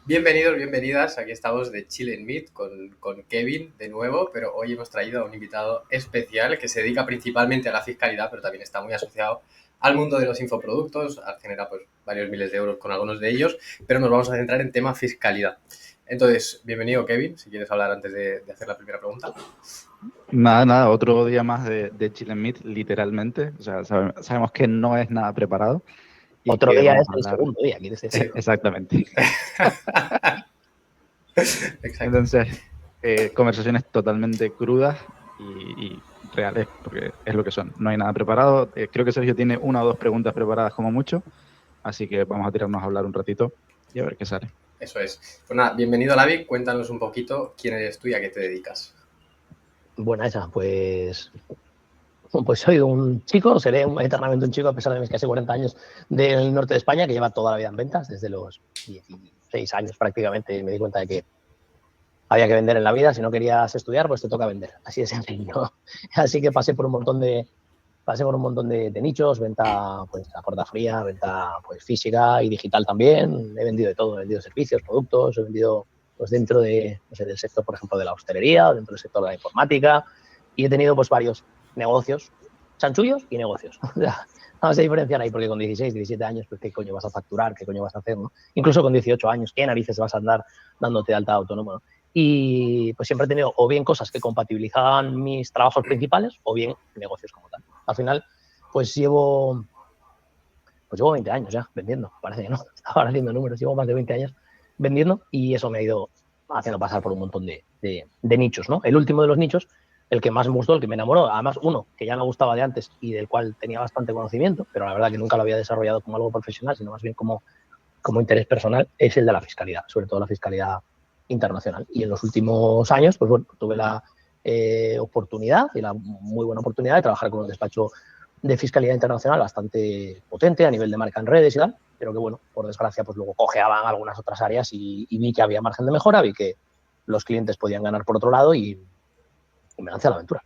Bienvenidos, bienvenidas. Aquí estamos de Chill and Meet con Kevin de nuevo, pero hoy hemos traído a un invitado especial que se dedica principalmente a la fiscalidad, pero también está muy asociado al mundo de los infoproductos, genera pues varios miles de euros con algunos de ellos, pero nos vamos a centrar en tema fiscalidad. Entonces, bienvenido Kevin, si quieres hablar antes de hacer la primera pregunta. Nada, otro día más de Chill and Meet, literalmente. O sea, sabemos que no es nada preparado y Otro que día vamos es a el hablar. segundo día, quieres decir. Exactamente. Exacto. Entonces, conversaciones totalmente crudas y reales, porque es lo que son. No hay nada preparado. Creo que Sergio tiene una o dos preguntas preparadas como mucho, así que vamos a tirarnos a hablar un ratito y a ver qué sale. Eso es. Pues nada, bienvenido Lavi, cuéntanos un poquito quién eres tú y a qué te dedicas. Buena esa, pues soy un chico, seré eternamente un chico a pesar de mis casi 40 años del norte de España, que lleva toda la vida en ventas, desde los 16 años prácticamente, me di cuenta de que había que vender en la vida, si no querías estudiar, pues te toca vender, así de sencillo. Así que pasé por un montón de nichos, venta pues a puerta fría, venta pues física y digital también, he vendido de todo, he vendido servicios, productos, he vendido pues dentro de, no sé, del sector, por ejemplo, de la hostelería, dentro del sector de la informática, y he tenido pues varios negocios, chanchullos y negocios. Vamos a diferenciar ahí, porque con 16, 17 años, pues qué coño vas a facturar, qué coño vas a hacer, ¿no? Incluso con 18 años, qué narices vas a andar dándote de alta autónomo, ¿no? Y pues siempre he tenido o bien cosas que compatibilizaban mis trabajos principales o bien negocios como tal. Al final, pues llevo 20 años ya vendiendo, parece que no, estaba haciendo números, llevo más de 20 años vendiendo y eso me ha ido haciendo pasar por un montón de nichos, ¿no? El último de los nichos, el que más me gustó, el que me enamoró, además uno que ya me gustaba de antes y del cual tenía bastante conocimiento, pero la verdad que nunca lo había desarrollado como algo profesional, sino más bien como interés personal, es el de la fiscalidad, sobre todo la fiscalidad internacional. Y en los últimos años, pues bueno, tuve la oportunidad y la muy buena oportunidad de trabajar con un despacho de fiscalidad internacional bastante potente a nivel de marca en redes y tal, pero que bueno, por desgracia, pues luego cojeaban algunas otras áreas y vi que había margen de mejora, vi que los clientes podían ganar por otro lado y me lancé a la aventura.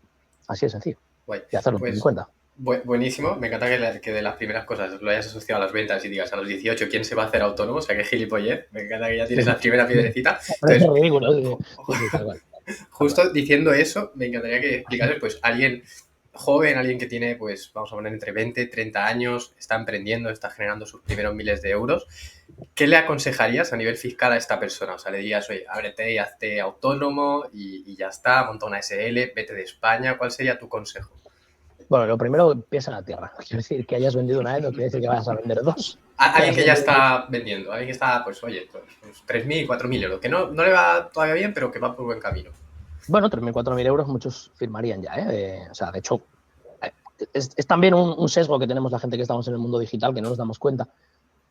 Así de sencillo. Guay. Y hacerlo por mi Pues cuenta. buenísimo, me encanta que de las primeras cosas lo hayas asociado a las ventas y digas a los 18 quién se va a hacer autónomo, o sea, qué gilipollez, me encanta que ya tienes la primera piedrecita. Parece Entonces, ridículo. Sí, sí, tal cual. Tal cual. justo diciendo eso, me encantaría que explicases, pues, alguien joven, alguien que tiene, pues, vamos a poner entre 20, 30 años, está emprendiendo, está generando sus primeros miles de euros, ¿qué le aconsejarías a nivel fiscal a esta persona? O sea, le dirías, oye, ábrete y hazte autónomo y ya está, monta una SL, vete de España, ¿cuál sería tu consejo? Bueno, lo primero, pies en la tierra. Quiero decir, que hayas vendido una vez no quiere decir que vayas a vender dos. Que Alguien hayas que ya vendido... está vendiendo, alguien que está, pues oye, pues 3.000, 4.000 euros, que no le va todavía bien, pero que va por buen camino. Bueno, 3.000, 4.000 euros muchos firmarían ya, ¿eh? O sea, de hecho, eh, es también un sesgo que tenemos la gente que estamos en el mundo digital, que no nos damos cuenta,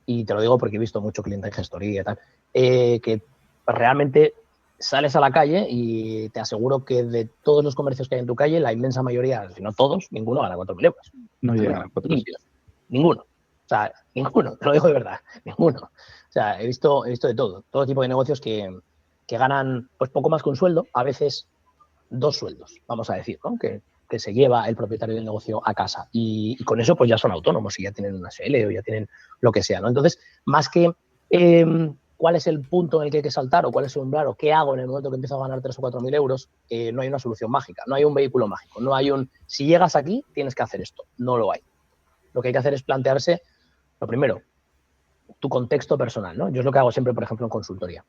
y te lo digo porque he visto mucho cliente en gestoría y tal, que realmente sales a la calle y te aseguro que de todos los comercios que hay en tu calle, la inmensa mayoría, si no todos, ninguno gana 4.000 euros. No También, llegan a 4. limpio. Ninguno. O sea, ninguno, te lo digo de verdad, ninguno. O sea, he visto de todo tipo de negocios que ganan pues poco más que un sueldo, a veces dos sueldos, vamos a decir, ¿no? Que se lleva el propietario del negocio a casa y con eso pues ya son autónomos y ya tienen una SL o ya tienen lo que sea, ¿no? Entonces, más que cuál es el punto en el que hay que saltar o cuál es el umbral o qué hago en el momento que empiezo a ganar 3 o 4 mil euros, no hay una solución mágica, no hay un vehículo mágico, no hay un, si llegas aquí, tienes que hacer esto, no lo hay. Lo que hay que hacer es plantearse, lo primero, tu contexto personal, ¿no? Yo es lo que hago siempre, por ejemplo, en consultoría.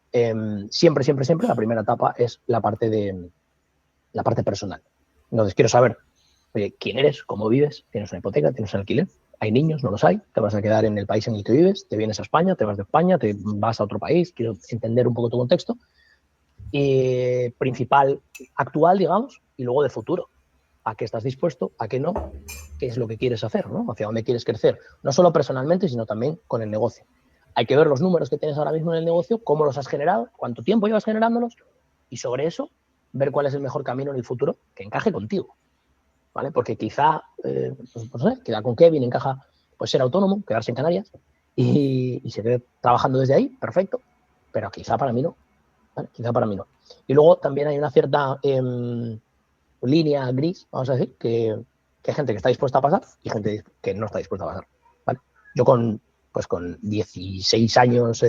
Siempre, la primera etapa es la parte personal. Entonces, quiero saber, oye, quién eres, cómo vives, tienes una hipoteca, tienes un alquiler, hay niños, no los hay, te vas a quedar en el país en el que vives, te vienes a España, te vas de España, te vas a otro país, quiero entender un poco tu contexto, principal, actual, digamos, y luego de futuro. ¿A qué estás dispuesto? ¿A qué no? ¿Qué es lo que quieres hacer? ¿No? ¿Hacia dónde quieres crecer? No solo personalmente, sino también con el negocio. Hay que ver los números que tienes ahora mismo en el negocio, cómo los has generado, cuánto tiempo llevas generándolos y sobre eso ver cuál es el mejor camino en el futuro que encaje contigo. ¿Vale? Porque quizá, pues no sé, queda con Kevin, encaja pues ser autónomo, quedarse en Canarias y seguir trabajando desde ahí, perfecto, pero quizá para mí no, ¿vale? Quizá para mí no. Y luego también hay una cierta línea gris, vamos a decir, que hay gente que está dispuesta a pasar y gente que no está dispuesta a pasar, ¿vale? Yo con 16 años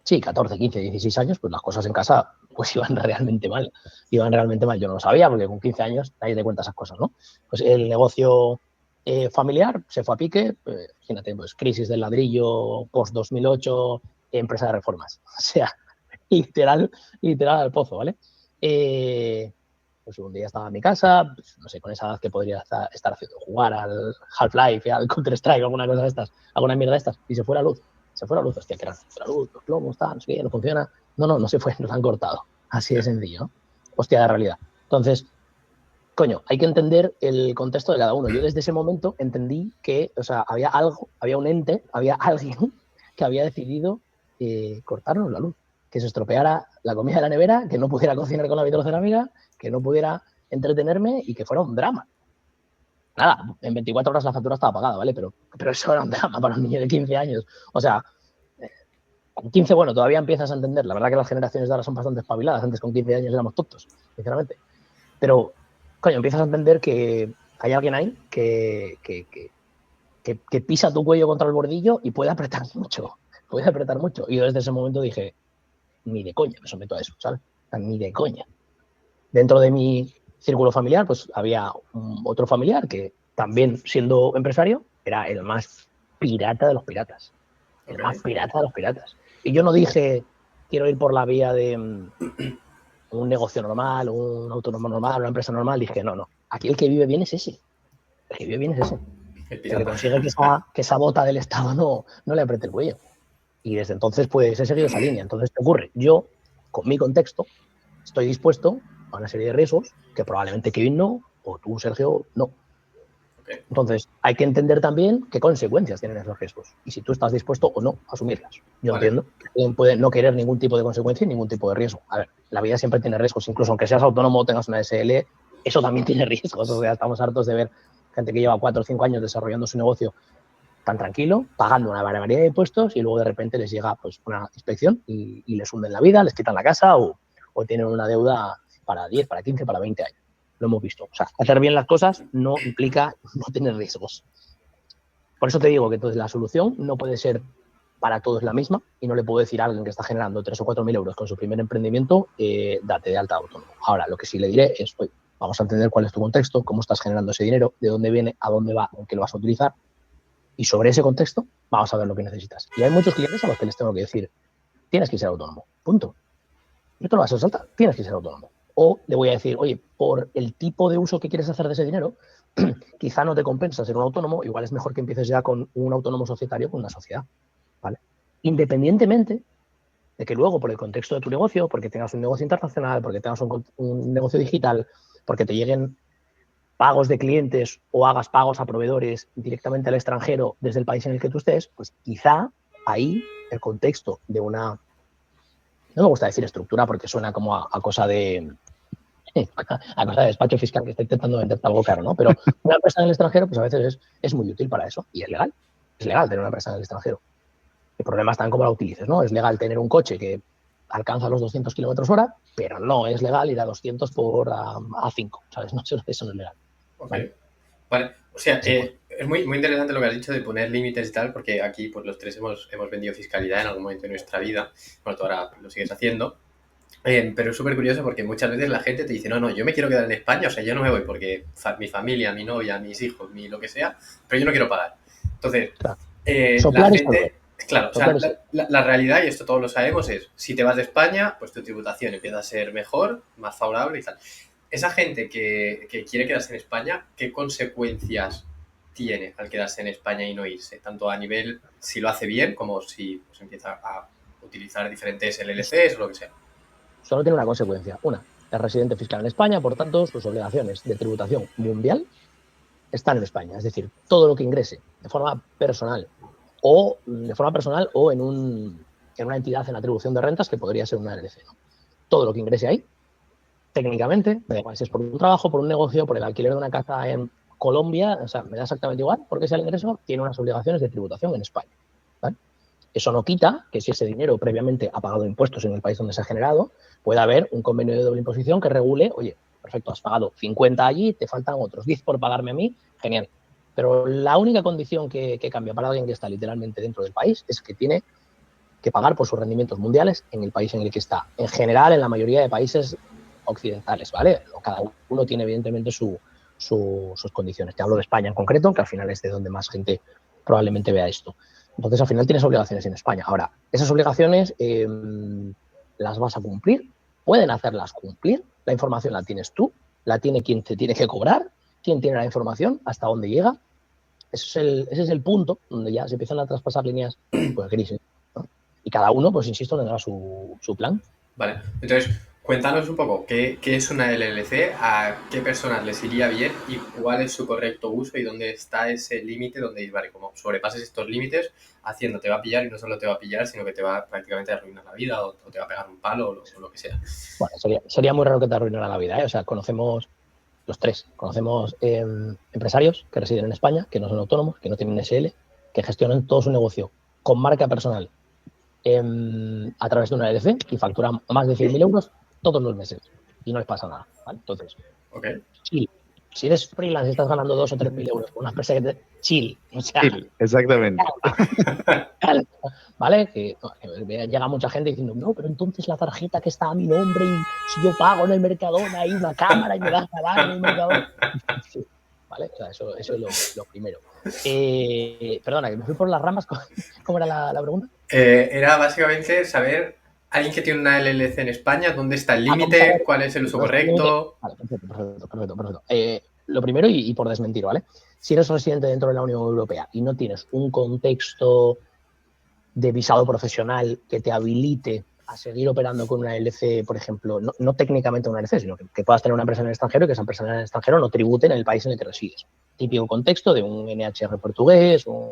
sí, 14, 15, 16 años, pues las cosas en casa pues iban realmente mal. Iban realmente mal. Yo no lo sabía porque con 15 años nadie te cuenta esas cosas, ¿no? Pues el negocio familiar se fue a pique. Imagínate, pues crisis del ladrillo, post-2008, empresa de reformas. O sea, literal al pozo, ¿vale? Pues un día estaba en mi casa, pues, no sé, con esa edad que podría estar haciendo, jugar al Half-Life, al Counter-Strike, alguna cosa de estas, alguna mierda de estas, y se fue la luz. Se fue la luz, hostia, que era la luz, los plomos, tal, no sé qué, no funciona. No se fue, nos han cortado. Así de sencillo, ¿no? Hostia de realidad. Entonces, coño, hay que entender el contexto de cada uno. Yo desde ese momento entendí que, o sea, había algo, había un ente, había alguien que había decidido cortarnos la luz, que se estropeara la comida de la nevera, que no pudiera cocinar con la vitrocerámica, que no pudiera entretenerme y que fuera un drama. Nada, en 24 horas la factura estaba pagada, ¿vale? Pero eso era un drama para un niño de 15 años. O sea, con 15, bueno, todavía empiezas a entender. La verdad que las generaciones de ahora son bastante espabiladas. Antes con 15 años éramos tontos, sinceramente. Pero, coño, empiezas a entender que hay alguien ahí que pisa tu cuello contra el bordillo y puede apretar mucho. Puede apretar mucho. Y yo desde ese momento dije, ni de coña me someto a eso, ¿sabes? Ni de coña. Dentro de mi círculo familiar, pues había otro familiar que también siendo empresario era el más pirata de los piratas. El más pirata de los piratas. Y yo no dije, quiero ir por la vía de un negocio normal, un autónomo normal, una empresa normal. Dije, no. Aquí el que vive bien es ese. El que vive bien es ese. El que consigue que esa bota del Estado no le apriete el cuello. Y desde entonces, pues he seguido esa línea. Entonces, ¿qué ocurre? Yo, con mi contexto, estoy dispuesto a una serie de riesgos que probablemente Kevin no, o tú, Sergio, no. Entonces, hay que entender también qué consecuencias tienen esos riesgos y si tú estás dispuesto o no a asumirlas. Yo entiendo que alguien puede no querer ningún tipo de consecuencia y ningún tipo de riesgo. A ver, la vida siempre tiene riesgos, incluso aunque seas autónomo o tengas una SL, eso también tiene riesgos. O sea, estamos hartos de ver gente que lleva 4 o 5 años desarrollando su negocio tan tranquilo, pagando una barbaridad de impuestos y luego de repente les llega pues una inspección y les hunden la vida, les quitan la casa o tienen una deuda para 10, para 15, para 20 años. Lo hemos visto. O sea, hacer bien las cosas no implica no tener riesgos. Por eso te digo que entonces la solución no puede ser para todos la misma y no le puedo decir a alguien que está generando 3 o 4 mil euros con su primer emprendimiento, date de alta autónomo. Ahora, lo que sí le diré es, oye, vamos a entender cuál es tu contexto, cómo estás generando ese dinero, de dónde viene, a dónde va, en qué lo vas a utilizar. Y sobre ese contexto vamos a ver lo que necesitas. Y hay muchos clientes a los que les tengo que decir, tienes que ser autónomo, punto. No te lo vas a saltar, tienes que ser autónomo. O le voy a decir, oye, por el tipo de uso que quieres hacer de ese dinero, quizá no te compensa ser un autónomo, igual es mejor que empieces ya con un autónomo societario, con una sociedad, ¿vale? Independientemente de que luego, por el contexto de tu negocio, porque tengas un negocio internacional, porque tengas un negocio digital, porque te lleguen pagos de clientes o hagas pagos a proveedores directamente al extranjero desde el país en el que tú estés, pues quizá ahí el contexto de una, no me gusta decir estructura porque suena como a cosa de a cosa de despacho fiscal que está intentando venderte algo caro, ¿no? Pero una empresa en el extranjero, pues a veces es muy útil para eso y es legal. Es legal tener una empresa en el extranjero. El problema está en cómo la utilices, ¿no? Es legal tener un coche que alcanza los 200 kilómetros hora, pero no es legal ir a 200 por A5, ¿sabes? No, eso no es legal. ¿Vale? Vale. O sea, es muy, muy interesante lo que has dicho de poner límites y tal, porque aquí pues los tres hemos vendido fiscalidad en algún momento de nuestra vida. Bueno, tú ahora lo sigues haciendo. Pero es súper curioso porque muchas veces la gente te dice, no, yo me quiero quedar en España, o sea, yo no me voy porque mi familia, mi novia, mis hijos, mi lo que sea, pero yo no quiero pagar. Entonces, la gente, claro, o sea, la realidad, y esto todos lo sabemos, es, si te vas de España, pues tu tributación empieza a ser mejor, más favorable y tal. Esa gente que quiere quedarse en España, ¿qué consecuencias tiene al quedarse en España y no irse? Tanto a nivel, si lo hace bien, como si pues, empieza a utilizar diferentes LLCs o lo que sea. Solo tiene una consecuencia. Una, es residente fiscal en España, por tanto, sus obligaciones de tributación mundial están en España. Es decir, todo lo que ingrese de forma personal o en una entidad en atribución de rentas que podría ser una LLC, ¿no? Todo lo que ingrese ahí, técnicamente, me da igual si es por un trabajo, por un negocio, por el alquiler de una casa en Colombia, o sea, me da exactamente igual, porque ese ingreso tiene unas obligaciones de tributación en España, ¿vale? Eso no quita que si ese dinero previamente ha pagado impuestos en el país donde se ha generado, pueda haber un convenio de doble imposición que regule, oye, perfecto, has pagado 50 allí, te faltan otros 10 por pagarme a mí, genial. Pero la única condición que cambia para alguien que está literalmente dentro del país es que tiene que pagar por sus rendimientos mundiales en el país en el que está. En general, en la mayoría de países occidentales, ¿vale? Cada uno tiene evidentemente sus condiciones. Te hablo de España en concreto, que al final es de donde más gente probablemente vea esto. Entonces, al final tienes obligaciones en España. Ahora, esas obligaciones las vas a cumplir, pueden hacerlas cumplir, la información la tienes tú, la tiene quien te tiene que cobrar, quién tiene la información, hasta dónde llega. Ese es el punto donde ya se empiezan a traspasar líneas pues, grises, ¿no? Y cada uno, pues insisto, tendrá su plan. Vale, entonces cuéntanos un poco qué es una LLC, a qué personas les iría bien y cuál es su correcto uso y dónde está ese límite donde, vale, como sobrepases estos límites, Hacienda te va a pillar y no solo te va a pillar, sino que te va prácticamente a arruinar la vida o te va a pegar un palo o lo que sea. Bueno, sería muy raro que te arruinara la vida, ¿eh? O sea, conocemos los tres. Conocemos empresarios que residen en España, que no son autónomos, que no tienen SL, que gestionan todo su negocio con marca personal a través de una LLC y facturan más de 100.000 euros todos los meses y no les pasa nada, ¿vale? Entonces, Okay. chill. Si eres freelance y estás ganando 2 o 3.000 euros con una empresa que te... Chill. O sea, Sí, exactamente. ¿vale? Que llega mucha gente diciendo, no, pero entonces la tarjeta que está a mi nombre y si yo pago en el Mercadona hay una cámara y me das grabar en el Mercadona. Sí, ¿vale? O sea, eso es lo primero. Perdona, que me fui por las ramas. ¿Cómo era la pregunta? Era básicamente saber, alguien que tiene una LLC en España, ¿dónde está el límite? ¿Cuál es el uso correcto? Vale, perfecto. Lo primero, y por desmentir, ¿vale? Si eres residente dentro de la Unión Europea y no tienes un contexto de visado profesional que te habilite a seguir operando con una LC, por ejemplo, no técnicamente una LC, sino que puedas tener una empresa en el extranjero y que esa empresa en el extranjero no tribute en el país en el que resides. Típico contexto de un NHR portugués, bueno,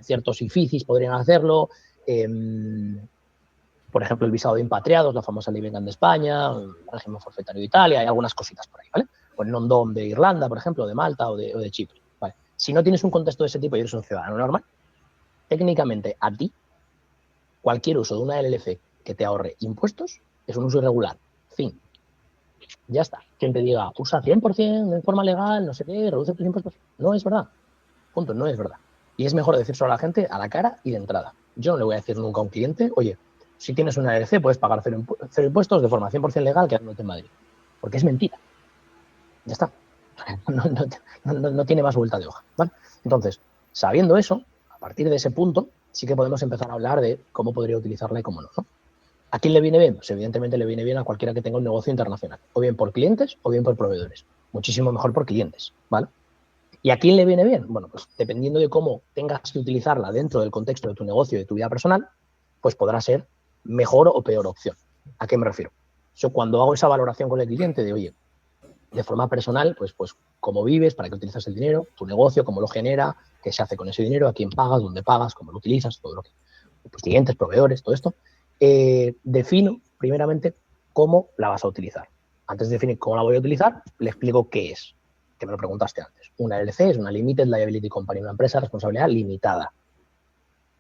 ciertos IFICIs podrían hacerlo, por ejemplo, el visado de impatriados, la famosa Ley Vengan de España, el régimen forfetario de Italia, hay algunas cositas por ahí, ¿vale? O el non-dom de Irlanda, por ejemplo, de Malta o de Chipre, ¿vale? Si no tienes un contexto de ese tipo y eres un ciudadano normal, técnicamente a ti, cualquier uso de una LLC que te ahorre impuestos es un uso irregular. Fin. Ya está. Quien te diga, usa 100% de forma legal, no sé qué, reduce tus impuestos, no es verdad. Punto, no es verdad. Y es mejor decírselo a la gente a la cara y de entrada. Yo no le voy a decir nunca a un cliente, oye, si tienes una LLC puedes pagar cero impuestos de forma 100% legal quedándote en Madrid. Porque es mentira. Ya está. No tiene más vuelta de hoja, ¿vale? Entonces, sabiendo eso, a partir de ese punto, sí que podemos empezar a hablar de cómo podría utilizarla y cómo no, ¿no? ¿A quién le viene bien? Pues evidentemente le viene bien a cualquiera que tenga un negocio internacional, o bien por clientes o bien por proveedores. Muchísimo mejor por clientes, ¿vale? ¿Y a quién le viene bien? Bueno, pues dependiendo de cómo tengas que utilizarla dentro del contexto de tu negocio y de tu vida personal, pues podrá ser mejor o peor opción. ¿A qué me refiero? Yo cuando hago esa valoración con el cliente de, oye, de forma personal, pues cómo vives, para qué utilizas el dinero, tu negocio, cómo lo genera, qué se hace con ese dinero, a quién pagas, dónde pagas, cómo lo utilizas, todo lo que... Pues clientes, proveedores, todo esto. Defino primeramente cómo la vas a utilizar. Antes de definir cómo la voy a utilizar, le explico qué es, que me lo preguntaste antes. Una LLC es una Limited Liability Company, una empresa de responsabilidad limitada.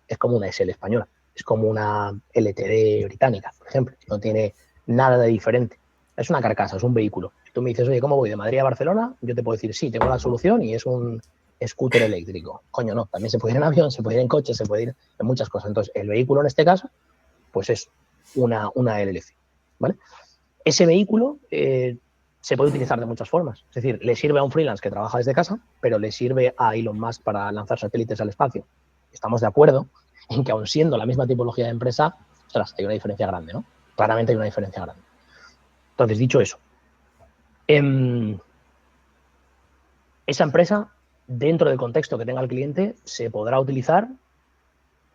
Es como una SL española, es como una LTD británica, por ejemplo. No tiene nada de diferente. Es una carcasa, es un vehículo. Tú me dices, oye, ¿cómo voy de Madrid a Barcelona? Yo te puedo decir, sí, tengo la solución y es un scooter eléctrico. Coño, no, también se puede ir en avión, se puede ir en coche, se puede ir en muchas cosas. Entonces, el vehículo en este caso, pues es una LLC, ¿vale? Ese vehículo se puede utilizar de muchas formas. Es decir, le sirve a un freelance que trabaja desde casa, pero le sirve a Elon Musk para lanzar satélites al espacio. Estamos de acuerdo en que aun siendo la misma tipología de empresa, ostras, hay una diferencia grande, ¿no? Claramente hay una diferencia grande. Entonces, dicho eso, esa empresa, dentro del contexto que tenga el cliente, se podrá utilizar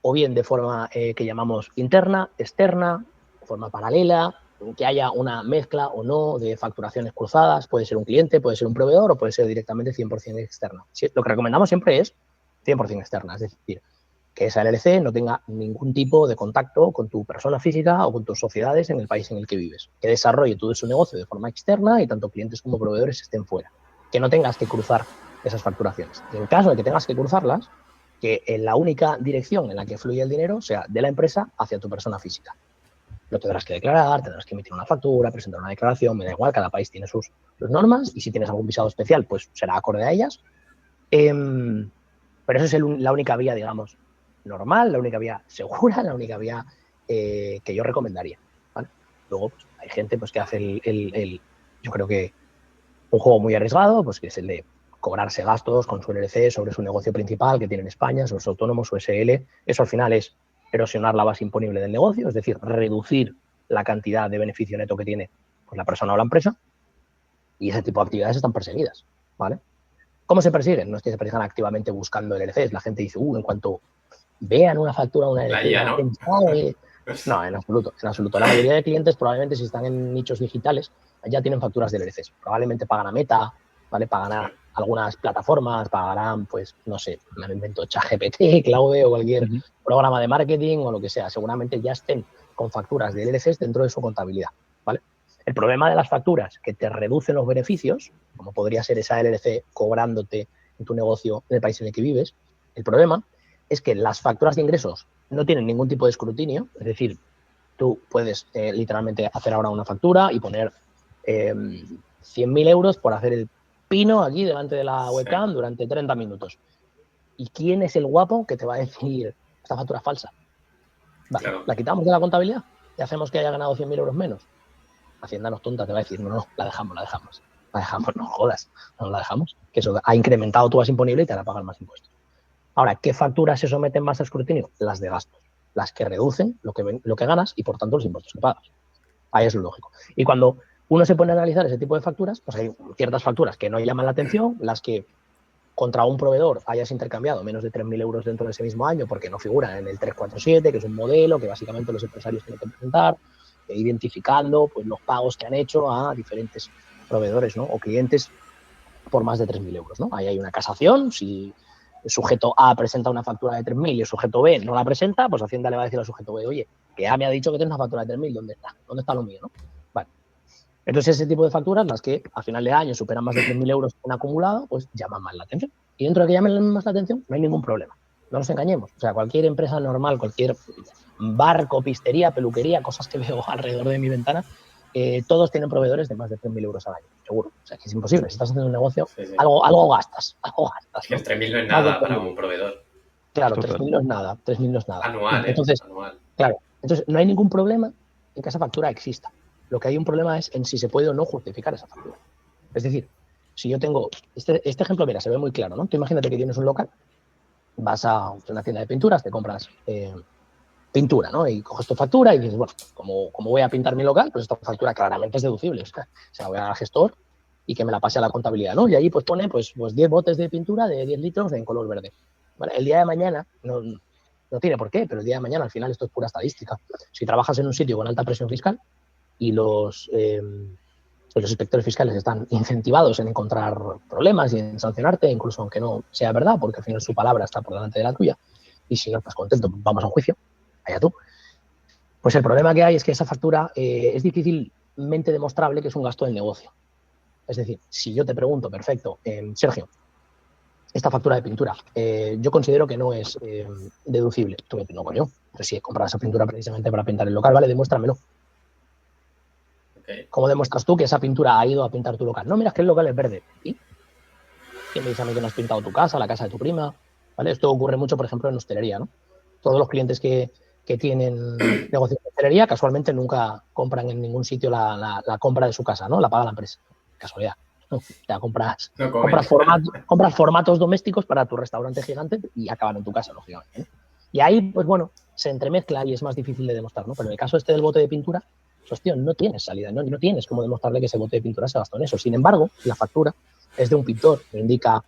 o bien de forma que llamamos interna, externa, de forma paralela, que haya una mezcla o no de facturaciones cruzadas, puede ser un cliente, puede ser un proveedor o puede ser directamente 100% externa. Lo que recomendamos siempre es 100% externa, es decir, que esa LLC no tenga ningún tipo de contacto con tu persona física o con tus sociedades en el país en el que vives, que desarrolle todo su negocio de forma externa y tanto clientes como proveedores estén fuera, que no tengas que cruzar esas facturaciones. En el caso de que tengas que cruzarlas, que en la única dirección en la que fluye el dinero sea de la empresa hacia tu persona física. Lo tendrás que declarar, tendrás que emitir una factura, presentar una declaración, me da igual, cada país tiene sus normas y si tienes algún visado especial, pues será acorde a ellas. Pero eso es la única vía, digamos, normal, la única vía segura, la única vía que yo recomendaría, ¿vale? Luego pues, hay gente pues, que hace yo creo que un juego muy arriesgado, pues que es el de cobrarse gastos con su LLC sobre su negocio principal que tiene en España, sobre su autónomo, su SL. Eso al final es erosionar la base imponible del negocio, es decir, reducir la cantidad de beneficio neto que tiene pues, la persona o la empresa. Y ese tipo de actividades están perseguidas, ¿vale? ¿Cómo se persiguen? No es que se persigan activamente buscando LLCs. La gente dice, en cuanto vean una factura de una La LLC, IA, van a ¿no? pensar... No, en absoluto, en absoluto. La mayoría de clientes probablemente si están en nichos digitales ya tienen facturas de LLCs. Probablemente pagan a Meta, ¿vale? Pagan a algunas plataformas, pagarán, pues, no sé, me invento ChatGPT, Claude o cualquier programa de marketing o lo que sea. Seguramente ya estén con facturas de LLCs dentro de su contabilidad, ¿vale? El problema de las facturas que te reducen los beneficios, como podría ser esa LLC cobrándote en tu negocio en el país en el que vives, el problema es que las facturas de ingresos no tienen ningún tipo de escrutinio, es decir, tú puedes literalmente hacer ahora una factura y poner 100.000 euros por hacer el pino aquí delante de la webcam durante 30 minutos. ¿Y quién es el guapo que te va a decir esta factura es falsa? Vale, Claro. ¿la quitamos de la contabilidad y hacemos que haya ganado 100.000 euros menos? Hacienda no es tonta, te va a decir, no, la dejamos. La dejamos, no jodas, no la dejamos. Que eso ha incrementado tu base imponible y te hará pagar más impuestos. Ahora, ¿qué facturas se someten más a escrutinio? Las de gastos, las que reducen lo que ganas y, por tanto, los impuestos que pagas. Ahí es lo lógico. Y cuando uno se pone a analizar ese tipo de facturas, pues hay ciertas facturas que no llaman la atención, las que contra un proveedor hayas intercambiado menos de 3.000 euros dentro de ese mismo año porque no figuran en el 347, que es un modelo que básicamente los empresarios tienen que presentar, identificando pues, los pagos que han hecho a diferentes proveedores, ¿no? O clientes por más de 3.000 euros, ¿no? Ahí hay una casación, si el sujeto A presenta una factura de 3.000 y el sujeto B no la presenta, pues Hacienda le va a decir al sujeto B, oye, que A me ha dicho que tienes una factura de 3.000, ¿dónde está? ¿Dónde está lo mío, no? Vale. Entonces, ese tipo de facturas, las que a final de año superan más de 3.000 euros en acumulado, pues llaman más la atención. Y dentro de que llamen más la atención, no hay ningún problema. No nos engañemos. O sea, cualquier empresa normal, cualquier bar, copistería, peluquería, cosas que veo alrededor de mi ventana, todos tienen proveedores de más de 3.000 euros al año, seguro. O sea, que es imposible. Si estás haciendo un negocio, Sí, sí. algo gastas. Es que ¿No? 3.000 no es Más de nada para 3.000. un proveedor. Claro, Total. 3.000 no es nada. 3.000 no es nada. Anual, ¿eh? Entonces, Anual. claro, entonces no hay ningún problema en que esa factura exista. Lo que hay un problema es en si se puede o no justificar esa factura. Es decir, si yo tengo, este ejemplo, mira, se ve muy claro, ¿no? Tú imagínate que tienes un local, vas a una tienda de pinturas, te compras pintura, ¿no? Y coges tu factura y dices, bueno, como voy a pintar mi local, pues esta factura claramente es deducible. O sea, voy al gestor y que me la pase a la contabilidad, ¿no? Y allí pues pone pues 10 botes de pintura de 10 litros en color verde. ¿Vale? El día de mañana, no tiene por qué, pero el día de mañana al final esto es pura estadística. Si trabajas en un sitio con alta presión fiscal y los inspectores fiscales están incentivados en encontrar problemas y en sancionarte, incluso aunque no sea verdad, porque al final su palabra está por delante de la tuya, y si no estás contento, vamos a un juicio, allá tú. Pues el problema que hay es que esa factura es difícilmente demostrable que es un gasto del negocio. Es decir, si yo te pregunto, perfecto, Sergio, esta factura de pintura, yo considero que no es deducible. Tú me dices, no, coño, pero si he comprado esa pintura precisamente para pintar el local, vale, demuéstramelo. Okay. ¿Cómo demuestras tú que esa pintura ha ido a pintar tu local? No, mira, es que el local es verde. ¿Y? ¿Quién me dice a mí que no has pintado tu casa, la casa de tu prima? ¿Vale? Esto ocurre mucho, por ejemplo, en hostelería, ¿no? Todos los clientes que tienen negocios de hostelería casualmente nunca compran en ningún sitio la compra de su casa, ¿no? La paga la empresa. Casualidad. No, ya compras formatos domésticos para tu restaurante gigante y acaban en tu casa, lógicamente, ¿no? Y ahí, pues bueno, se entremezcla y es más difícil de demostrar, ¿no? Pero en el caso este del bote de pintura, pues tío, no tienes salida, no tienes cómo demostrarle que ese bote de pintura se gastó en eso. Sin embargo, la factura es de un pintor que indica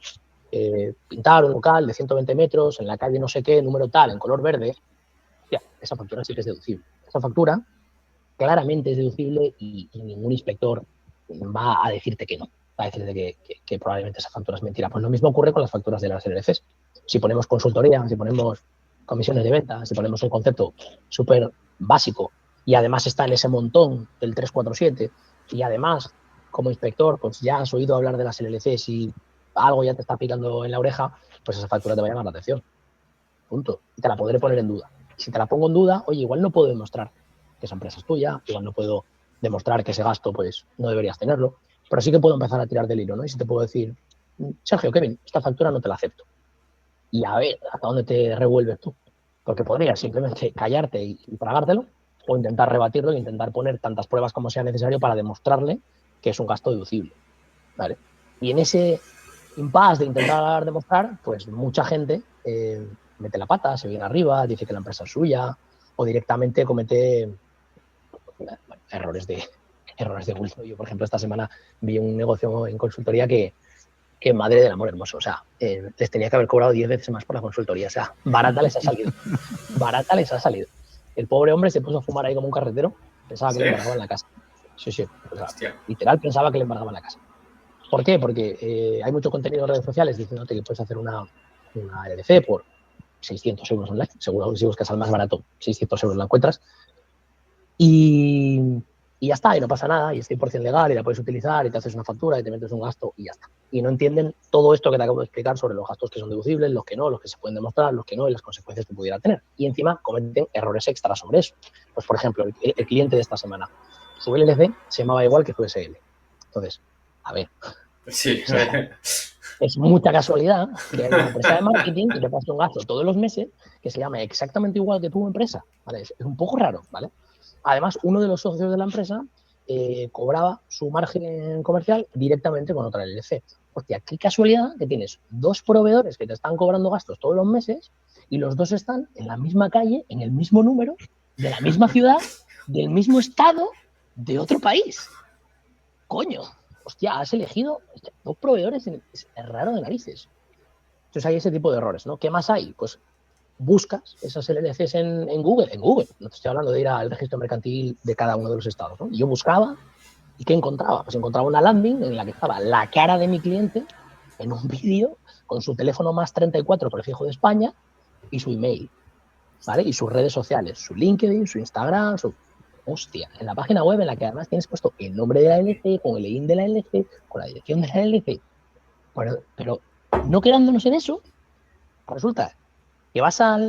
pintar un local de 120 metros en la calle no sé qué, número tal, en color verde. Ya, esa factura sí que es deducible. Esa factura claramente es deducible y ningún inspector va a decirte que no. Va a decirte que probablemente esa factura es mentira. Pues lo mismo ocurre con las facturas de las LLCs. Si ponemos consultoría, si ponemos comisiones de venta, si ponemos un concepto súper básico y además está en ese montón del 347 y además como inspector pues ya has oído hablar de las LLCs y algo ya te está picando en la oreja, pues esa factura te va a llamar la atención. Punto. Y te la podré poner en duda. Si te la pongo en duda, oye, igual no puedo demostrar que esa empresa es tuya, igual no puedo demostrar que ese gasto pues no deberías tenerlo, pero sí que puedo empezar a tirar del hilo, ¿no? Y si te puedo decir, Sergio, Kevin, esta factura no te la acepto. Y a ver, ¿hasta dónde te revuelves tú? Porque podrías simplemente callarte y tragártelo, o intentar rebatirlo e intentar poner tantas pruebas como sea necesario para demostrarle que es un gasto deducible, ¿vale? Y en ese impasse de intentar demostrar, pues mucha gente mete la pata, se viene arriba, dice que la empresa es suya, o directamente comete bueno, errores de bulto. Yo, por ejemplo, esta semana vi un negocio en consultoría que madre del amor hermoso. O sea, les tenía que haber cobrado 10 veces más por la consultoría. O sea, barata les ha salido. Barata les ha salido. El pobre hombre se puso a fumar ahí como un carretero, pensaba que ¿Sí? le embargaban la casa. Sí, sí. O sea, Hostia. literal pensaba que le embargaban la casa. ¿Por qué? Porque hay mucho contenido en redes sociales diciéndote que puedes hacer una LLC por 600 euros online. Seguro que si buscas al más barato, 600 euros la encuentras. Y ya está, y no pasa nada, y es 100% legal, y la puedes utilizar, y te haces una factura, y te metes un gasto, y ya está. Y no entienden todo esto que te acabo de explicar sobre los gastos que son deducibles, los que no, los que se pueden demostrar, los que no, y las consecuencias que pudiera tener. Y encima cometen errores extras sobre eso. Pues, por ejemplo, el cliente de esta semana, su LLC se llamaba igual que su SL. Entonces, a ver, Sí. o sea, es mucha casualidad que haya una empresa de marketing que te pase un gasto todos los meses que se llame exactamente igual que tu empresa, ¿vale? Es un poco raro, ¿vale? Además, uno de los socios de la empresa cobraba su margen comercial directamente con otra LLC. Hostia, qué casualidad que tienes dos proveedores que te están cobrando gastos todos los meses y los dos están en la misma calle, en el mismo número, de la misma ciudad, del mismo estado, de otro país. Coño, hostia, has elegido dos proveedores, es raro de narices. Entonces hay ese tipo de errores, ¿no? ¿Qué más hay? Pues buscas esas LLCs en Google, no te estoy hablando de ir al registro mercantil de cada uno de los estados, ¿no? Y yo buscaba, ¿y qué encontraba? Pues encontraba una landing en la que estaba la cara de mi cliente en un vídeo con su teléfono más 34 prefijo de España y su email, ¿vale? Y sus redes sociales, su LinkedIn, su Instagram, su... Hostia, en la página web en la que además tienes puesto el nombre de la LLC, con el login de la LLC, con la dirección de la LLC. Pero no quedándonos en eso, resulta que vas a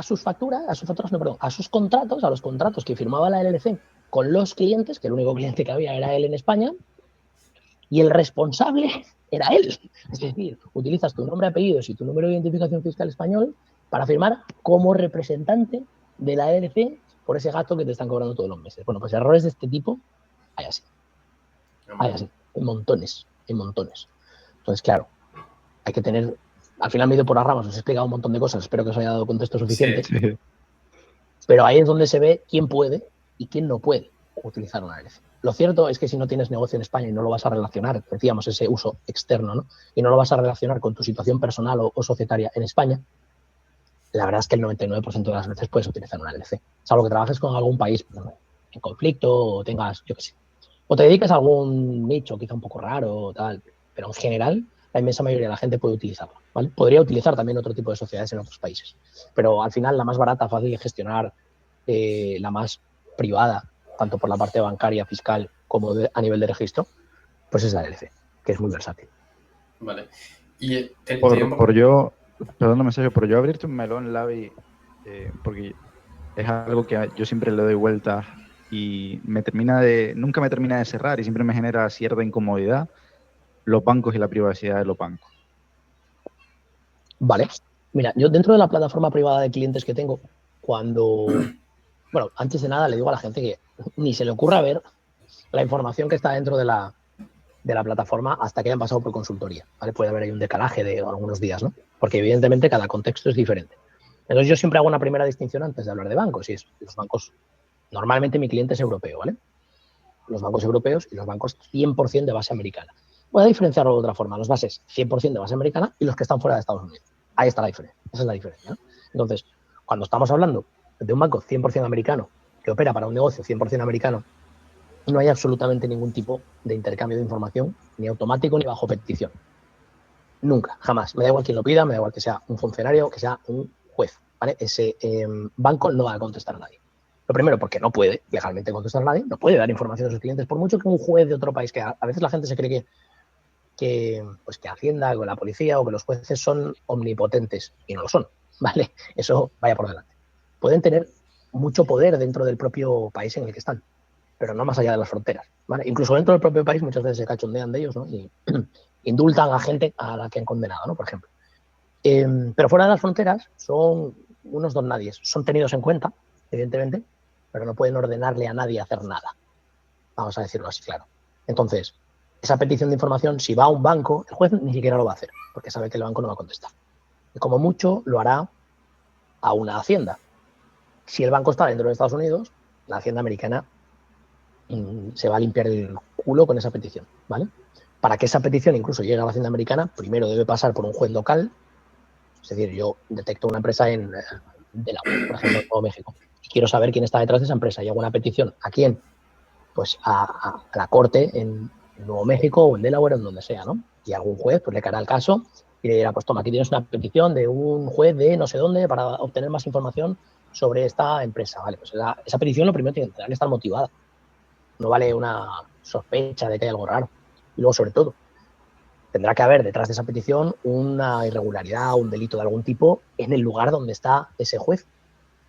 sus facturas, no, perdón, a sus contratos, a los contratos que firmaba la LLC con los clientes, que el único cliente que había era él en España, y el responsable era él. Es decir, utilizas tu nombre, apellidos y tu número de identificación fiscal español para firmar como representante de la LLC por ese gasto que te están cobrando todos los meses. Bueno, pues errores de este tipo hay así, hay montones, hay montones. Entonces, claro, hay que tener, al final me he ido por las ramas, os he explicado un montón de cosas, espero que os haya dado contexto suficiente, Sí. Sí. pero ahí es donde se ve quién puede y quién no puede utilizar una LLC. Lo cierto es que si no tienes negocio en España y no lo vas a relacionar, decíamos ese uso externo, ¿no? Y no lo vas a relacionar con tu situación personal o societaria en España, la verdad es que el 99% de las veces puedes utilizar una LLC. Salvo que trabajes con algún país en conflicto o tengas, yo qué sé, o te dediques a algún nicho quizá un poco raro o tal, pero en general la inmensa mayoría de la gente puede utilizarlo, ¿vale? Podría utilizar también otro tipo de sociedades en otros países, pero al final la más barata, fácil de gestionar, la más privada, tanto por la parte bancaria, fiscal, como a nivel de registro, pues es la LLC, que es muy versátil. Vale. Y te un Por poco... yo, perdóname, Sergio, por yo abrirte un melón, Lavi, porque es algo que yo siempre le doy vueltas y nunca me termina de cerrar y siempre me genera cierta incomodidad los bancos y la privacidad de los bancos. Vale. Mira, yo dentro de la plataforma privada de clientes que tengo, bueno, antes de nada le digo a la gente que ni se le ocurra ver la información que está dentro de la plataforma hasta que hayan pasado por consultoría, ¿vale? Puede haber ahí un decalaje de algunos días, ¿no? Porque evidentemente cada contexto es diferente. Entonces yo siempre hago una primera distinción antes de hablar de bancos, y es los bancos, normalmente mi cliente es europeo, ¿vale? Los bancos europeos y los bancos 100% de base americana. Voy a diferenciarlo de otra forma, los bases 100% de base americana y los que están fuera de Estados Unidos. Ahí está la diferencia, esa es la diferencia, ¿no? Entonces, cuando estamos hablando de un banco 100% americano que opera para un negocio 100% americano, no hay absolutamente ningún tipo de intercambio de información, ni automático ni bajo petición. Nunca, jamás. Me da igual quien lo pida, me da igual que sea un funcionario, que sea un juez, ¿vale? Ese banco no va a contestar a nadie. Lo primero, porque no puede legalmente contestar a nadie, no puede dar información a sus clientes, por mucho que un juez de otro país, que a veces la gente se cree que Hacienda o la policía o que los jueces son omnipotentes, y no lo son, ¿vale? Eso vaya por delante. Pueden tener mucho poder dentro del propio país en el que están, pero no más allá de las fronteras, ¿vale? Incluso dentro del propio país muchas veces se cachondean de ellos, ¿no? Y indultan a gente a la que han condenado, ¿no? Por ejemplo. Pero fuera de las fronteras son unos don nadies. Son tenidos en cuenta, evidentemente, pero no pueden ordenarle a nadie hacer nada. Vamos a decirlo así, claro. Entonces, esa petición de información, si va a un banco, el juez ni siquiera lo va a hacer, porque sabe que el banco no va a contestar. Y como mucho, lo hará a una hacienda. Si el banco está dentro de Estados Unidos, la hacienda americana se va a limpiar el culo con esa petición, ¿vale? Para que esa petición incluso llegue a la hacienda americana, primero debe pasar por un juez local. Es decir, yo detecto una empresa en Delaware, por ejemplo, en Nuevo México, y quiero saber quién está detrás de esa empresa y hago una petición. ¿A quién? Pues a la corte en Nuevo México o en Delaware o en donde sea, ¿no? Y algún juez pues le caerá el caso y le dirá, pues toma, aquí tienes una petición de un juez de no sé dónde para obtener más información sobre esta empresa. Vale, pues esa petición lo primero tiene que estar motivada. No vale una sospecha de que hay algo raro. Y luego, sobre todo, tendrá que haber detrás de esa petición una irregularidad o un delito de algún tipo en el lugar donde está ese juez.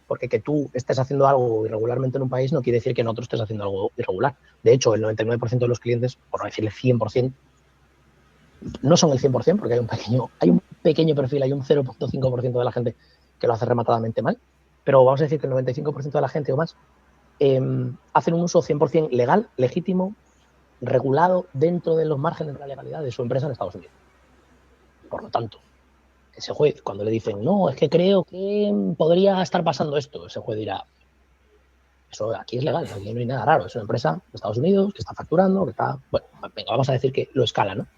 Porque que tú estés haciendo algo irregularmente en un país no quiere decir que en otro estés haciendo algo irregular. De hecho, el 99% de los clientes, por no decirle 100%, no son el 100% porque hay un pequeño perfil, hay un 0.5% de la gente que lo hace rematadamente mal, pero vamos a decir que el 95% de la gente o más hacen un uso 100% legal, legítimo, regulado dentro de los márgenes de la legalidad de su empresa en Estados Unidos. Por lo tanto, ese juez, cuando le dicen, no, es que creo que podría estar pasando esto, ese juez dirá, eso aquí es legal, aquí no hay nada raro, es una empresa de Estados Unidos que está facturando, que está, bueno, venga, vamos a decir que lo escala, ¿no?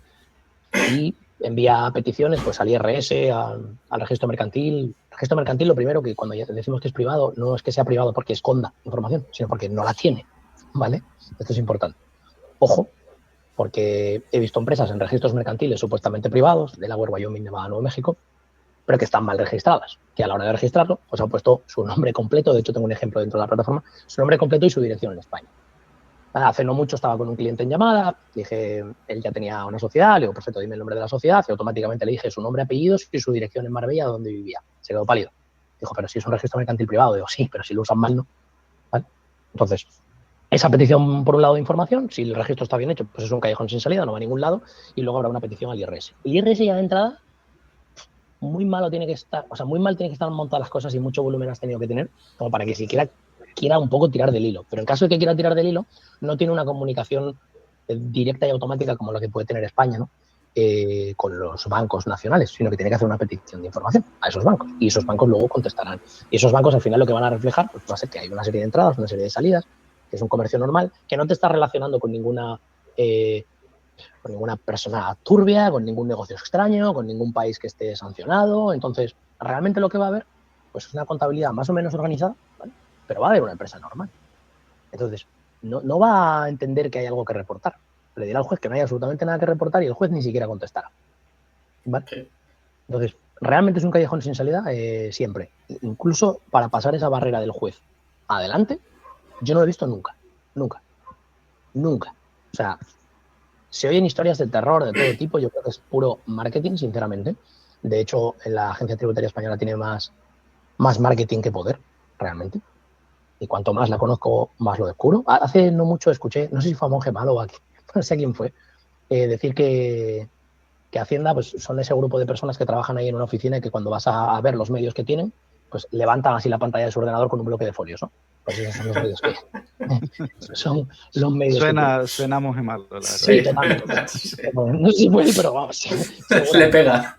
Y envía peticiones pues al IRS, al registro mercantil. El registro mercantil, lo primero que cuando ya decimos que es privado, no es que sea privado porque esconda información, sino porque no la tiene, ¿vale? Esto es importante. Ojo, porque he visto empresas en registros mercantiles supuestamente privados, Delaware, Wyoming, Nevada, Nuevo México, pero que están mal registradas, que a la hora de registrarlo, pues han puesto su nombre completo, de hecho tengo un ejemplo dentro de la plataforma, su nombre completo y su dirección en España. Hace no mucho estaba con un cliente en llamada, dije, él ya tenía una sociedad, le digo, perfecto, dime el nombre de la sociedad, y automáticamente le dije su nombre, apellidos y su dirección en Marbella, donde vivía. Se quedó pálido. Dijo, pero si es un registro mercantil privado. Digo, sí, pero si lo usan mal, ¿no? ¿Vale? Entonces, esa petición, por un lado, de información, si el registro está bien hecho, pues es un callejón sin salida, no va a ningún lado, y luego habrá una petición al IRS. El IRS ya de entrada, muy malo tiene que estar, o sea, muy mal tiene que estar montadas las cosas y mucho volumen has tenido que tener, como para que siquiera quiera un poco tirar del hilo. Pero en caso de que quiera tirar del hilo, no tiene una comunicación directa y automática como la que puede tener España, ¿no? Con los bancos nacionales, sino que tiene que hacer una petición de información a esos bancos y esos bancos luego contestarán. Y esos bancos al final lo que van a reflejar pues, va a ser que hay una serie de entradas, una serie de salidas, que es un comercio normal, que no te está relacionando con ninguna persona turbia, con ningún negocio extraño, con ningún país que esté sancionado. Entonces, realmente lo que va a haber pues, es una contabilidad más o menos organizada, ¿vale? Pero va a haber una empresa normal. Entonces, no va a entender que hay algo que reportar. Le dirá al juez que no hay absolutamente nada que reportar y el juez ni siquiera contestará. ¿Vale? Okay. Entonces, realmente es un callejón sin salida siempre. Incluso para pasar esa barrera del juez adelante, yo no lo he visto nunca. Nunca. Nunca. O sea, se oyen historias de terror de todo tipo. Yo creo que es puro marketing, sinceramente. De hecho, la Agencia Tributaria Española tiene más marketing que poder, realmente. Y cuanto más la conozco, más lo descubro. Hace no mucho escuché, no sé si fue a Monje Malo o a no sé quién fue, decir que Hacienda pues, son ese grupo de personas que trabajan ahí en una oficina y que cuando vas a ver los medios que tienen, pues levantan así la pantalla de su ordenador con un bloque de folios, ¿no? Pues esos son los medios que son los medios Suena Monje Malo, la verdad. Sí, totalmente. Sí. No sé si puede, pero vamos. Le pega.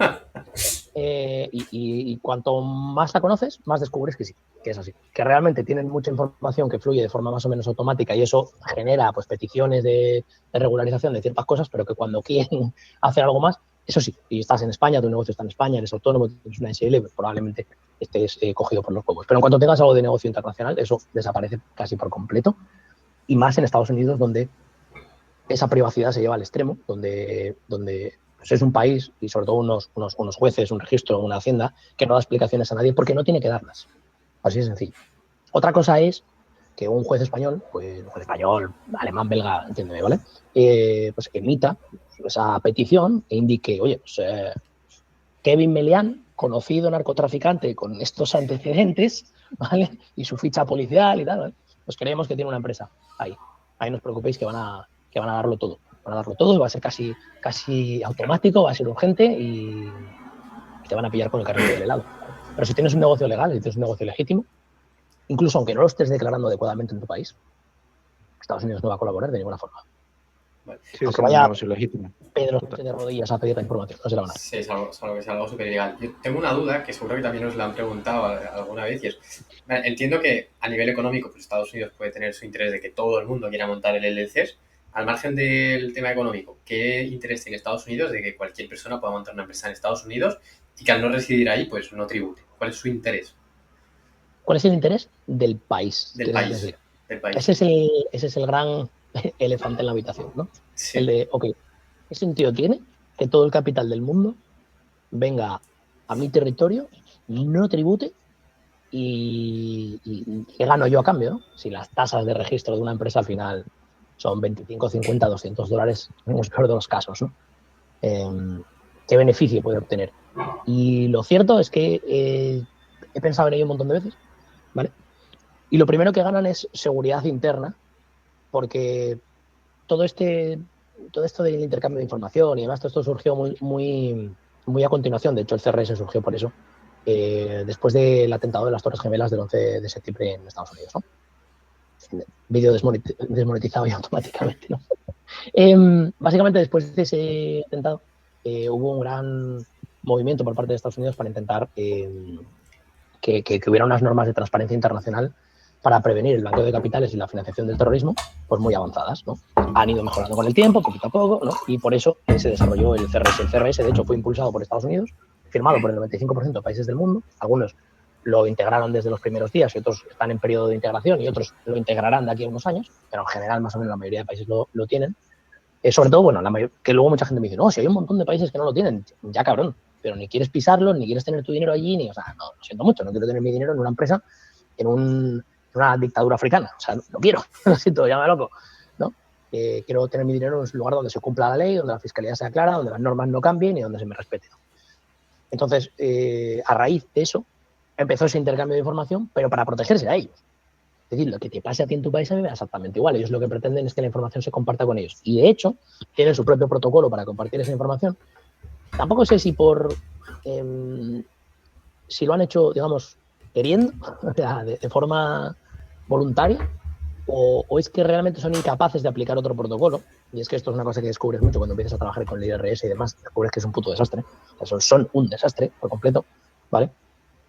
Y cuanto más la conoces, más descubres que sí, que es así. Que realmente tienen mucha información que fluye de forma más o menos automática y eso genera pues peticiones de regularización de ciertas cosas, pero que cuando quieren hacer algo más, eso sí, y estás en España, tu negocio está en España, eres autónomo, tienes una SL, pues probablemente estés cogido por los huevos. Pero en cuanto tengas algo de negocio internacional, eso desaparece casi por completo. Y más en Estados Unidos, donde esa privacidad se lleva al extremo, donde pues es un país y sobre todo unos jueces, un registro, una hacienda, que no da explicaciones a nadie porque no tiene que darlas. Así de sencillo. Otra cosa es que un juez español, pues un juez español, alemán, belga, entiéndeme, ¿vale? Pues emita esa petición e indique, oye, pues Kevin Melián, conocido narcotraficante con estos antecedentes, ¿vale? Y su ficha policial y tal, ¿vale? Pues creemos que tiene una empresa ahí. Ahí no os preocupéis que van a darlo todo. Van a darlo todo, va a ser casi automático, va a ser urgente y te van a pillar con el carrito del helado. Pero si tienes un negocio legal, si tienes un negocio legítimo, incluso aunque no lo estés declarando adecuadamente en tu país, Estados Unidos no va a colaborar de ninguna forma. Vale. Sigue Aunque siendo un vaya negocio legítimo. Pedro Total. Sánchez de rodillas a pedir la información, no se la van a dar. Sí, es algo súper ilegal. Yo tengo una duda que seguro que también os la han preguntado alguna vez y es, vale, entiendo que a nivel económico pues Estados Unidos puede tener su interés de que todo el mundo quiera montar el LLCs. Al margen del tema económico, ¿qué interés tiene Estados Unidos de que cualquier persona pueda montar una empresa en Estados Unidos y que al no residir ahí pues no tribute? ¿Cuál es su interés ¿Cuál es el interés del país? del Quieres país? decir. Del país. Ese es el gran elefante en la habitación, ¿no? Sí. El de, ok, ¿qué sentido tiene que todo el capital del mundo venga a mi territorio, no tribute y qué gano yo a cambio? ¿No? Si las tasas de registro de una empresa al final son 25, 50, $200, en el peor de los casos, ¿no? ¿Qué beneficio puede obtener? Y lo cierto es que he pensado en ello un montón de veces, ¿vale? Y lo primero que ganan es seguridad interna, porque todo esto del intercambio de información y demás, todo esto surgió muy a continuación. De hecho, el CRS surgió por eso, después del atentado de las Torres Gemelas del 11 de septiembre en Estados Unidos, ¿no? Vídeo desmonetizado ya automáticamente, ¿no? Básicamente, después de ese atentado, hubo un gran movimiento por parte de Estados Unidos para intentar que hubiera unas normas de transparencia internacional para prevenir el blanqueo de capitales y la financiación del terrorismo, pues muy avanzadas, ¿no? Han ido mejorando con el tiempo, poquito a poco, ¿no? Y por eso se desarrolló el CRS. El CRS, de hecho, fue impulsado por Estados Unidos, firmado por el 95% de países del mundo. Algunos lo integraron desde los primeros días y otros están en periodo de integración y otros lo integrarán de aquí a unos años, pero en general, más o menos, la mayoría de países lo tienen. Sobre todo, bueno, que luego mucha gente me dice, no, si hay un montón de países que no lo tienen, ya cabrón, pero ni quieres pisarlo, ni quieres tener tu dinero allí, ni, o sea, no, lo siento mucho, no quiero tener mi dinero en una empresa, en una dictadura africana, o sea, no quiero, lo siento, llámame loco, ¿no? Quiero tener mi dinero en un lugar donde se cumpla la ley, donde la fiscalía sea clara, donde las normas no cambien y donde se me respete, ¿no? Entonces, a raíz de eso, empezó ese intercambio de información, pero para protegerse a ellos. Es decir, lo que te pase a ti en tu país a mí me da exactamente igual. Ellos lo que pretenden es que la información se comparta con ellos. Y de hecho, tienen su propio protocolo para compartir esa información. Tampoco sé si si lo han hecho, digamos, queriendo, de forma voluntaria, o es que realmente son incapaces de aplicar otro protocolo. Y es que esto es una cosa que descubres mucho cuando empiezas a trabajar con el IRS y demás. Descubres que es un puto desastre. O sea, son un desastre por completo, ¿vale?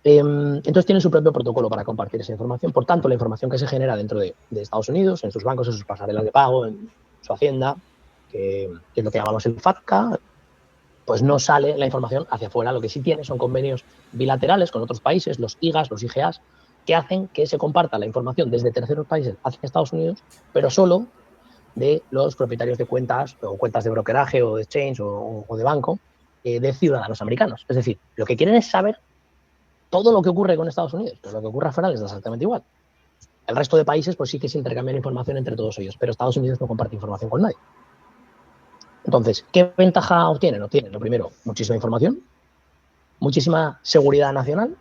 Entonces tienen su propio protocolo para compartir esa información. Por tanto, la información que se genera dentro de Estados Unidos, en sus bancos, en sus pasarelas de pago, en su hacienda, que es lo que llamamos el FATCA, pues no sale la información hacia afuera. Lo que sí tiene son convenios bilaterales con otros países, los IGAs, los IGAs, que hacen que se comparta la información desde terceros países hacia Estados Unidos, pero solo de los propietarios de cuentas o cuentas de brokeraje o de exchange o de banco de ciudadanos americanos. Es decir, lo que quieren es saber todo lo que ocurre con Estados Unidos, pero lo que ocurre afuera les da exactamente igual. El resto de países, pues sí que se intercambian información entre todos ellos, pero Estados Unidos no comparte información con nadie. Entonces, ¿qué ventaja obtienen? Obtienen, lo primero, muchísima información, muchísima seguridad nacional,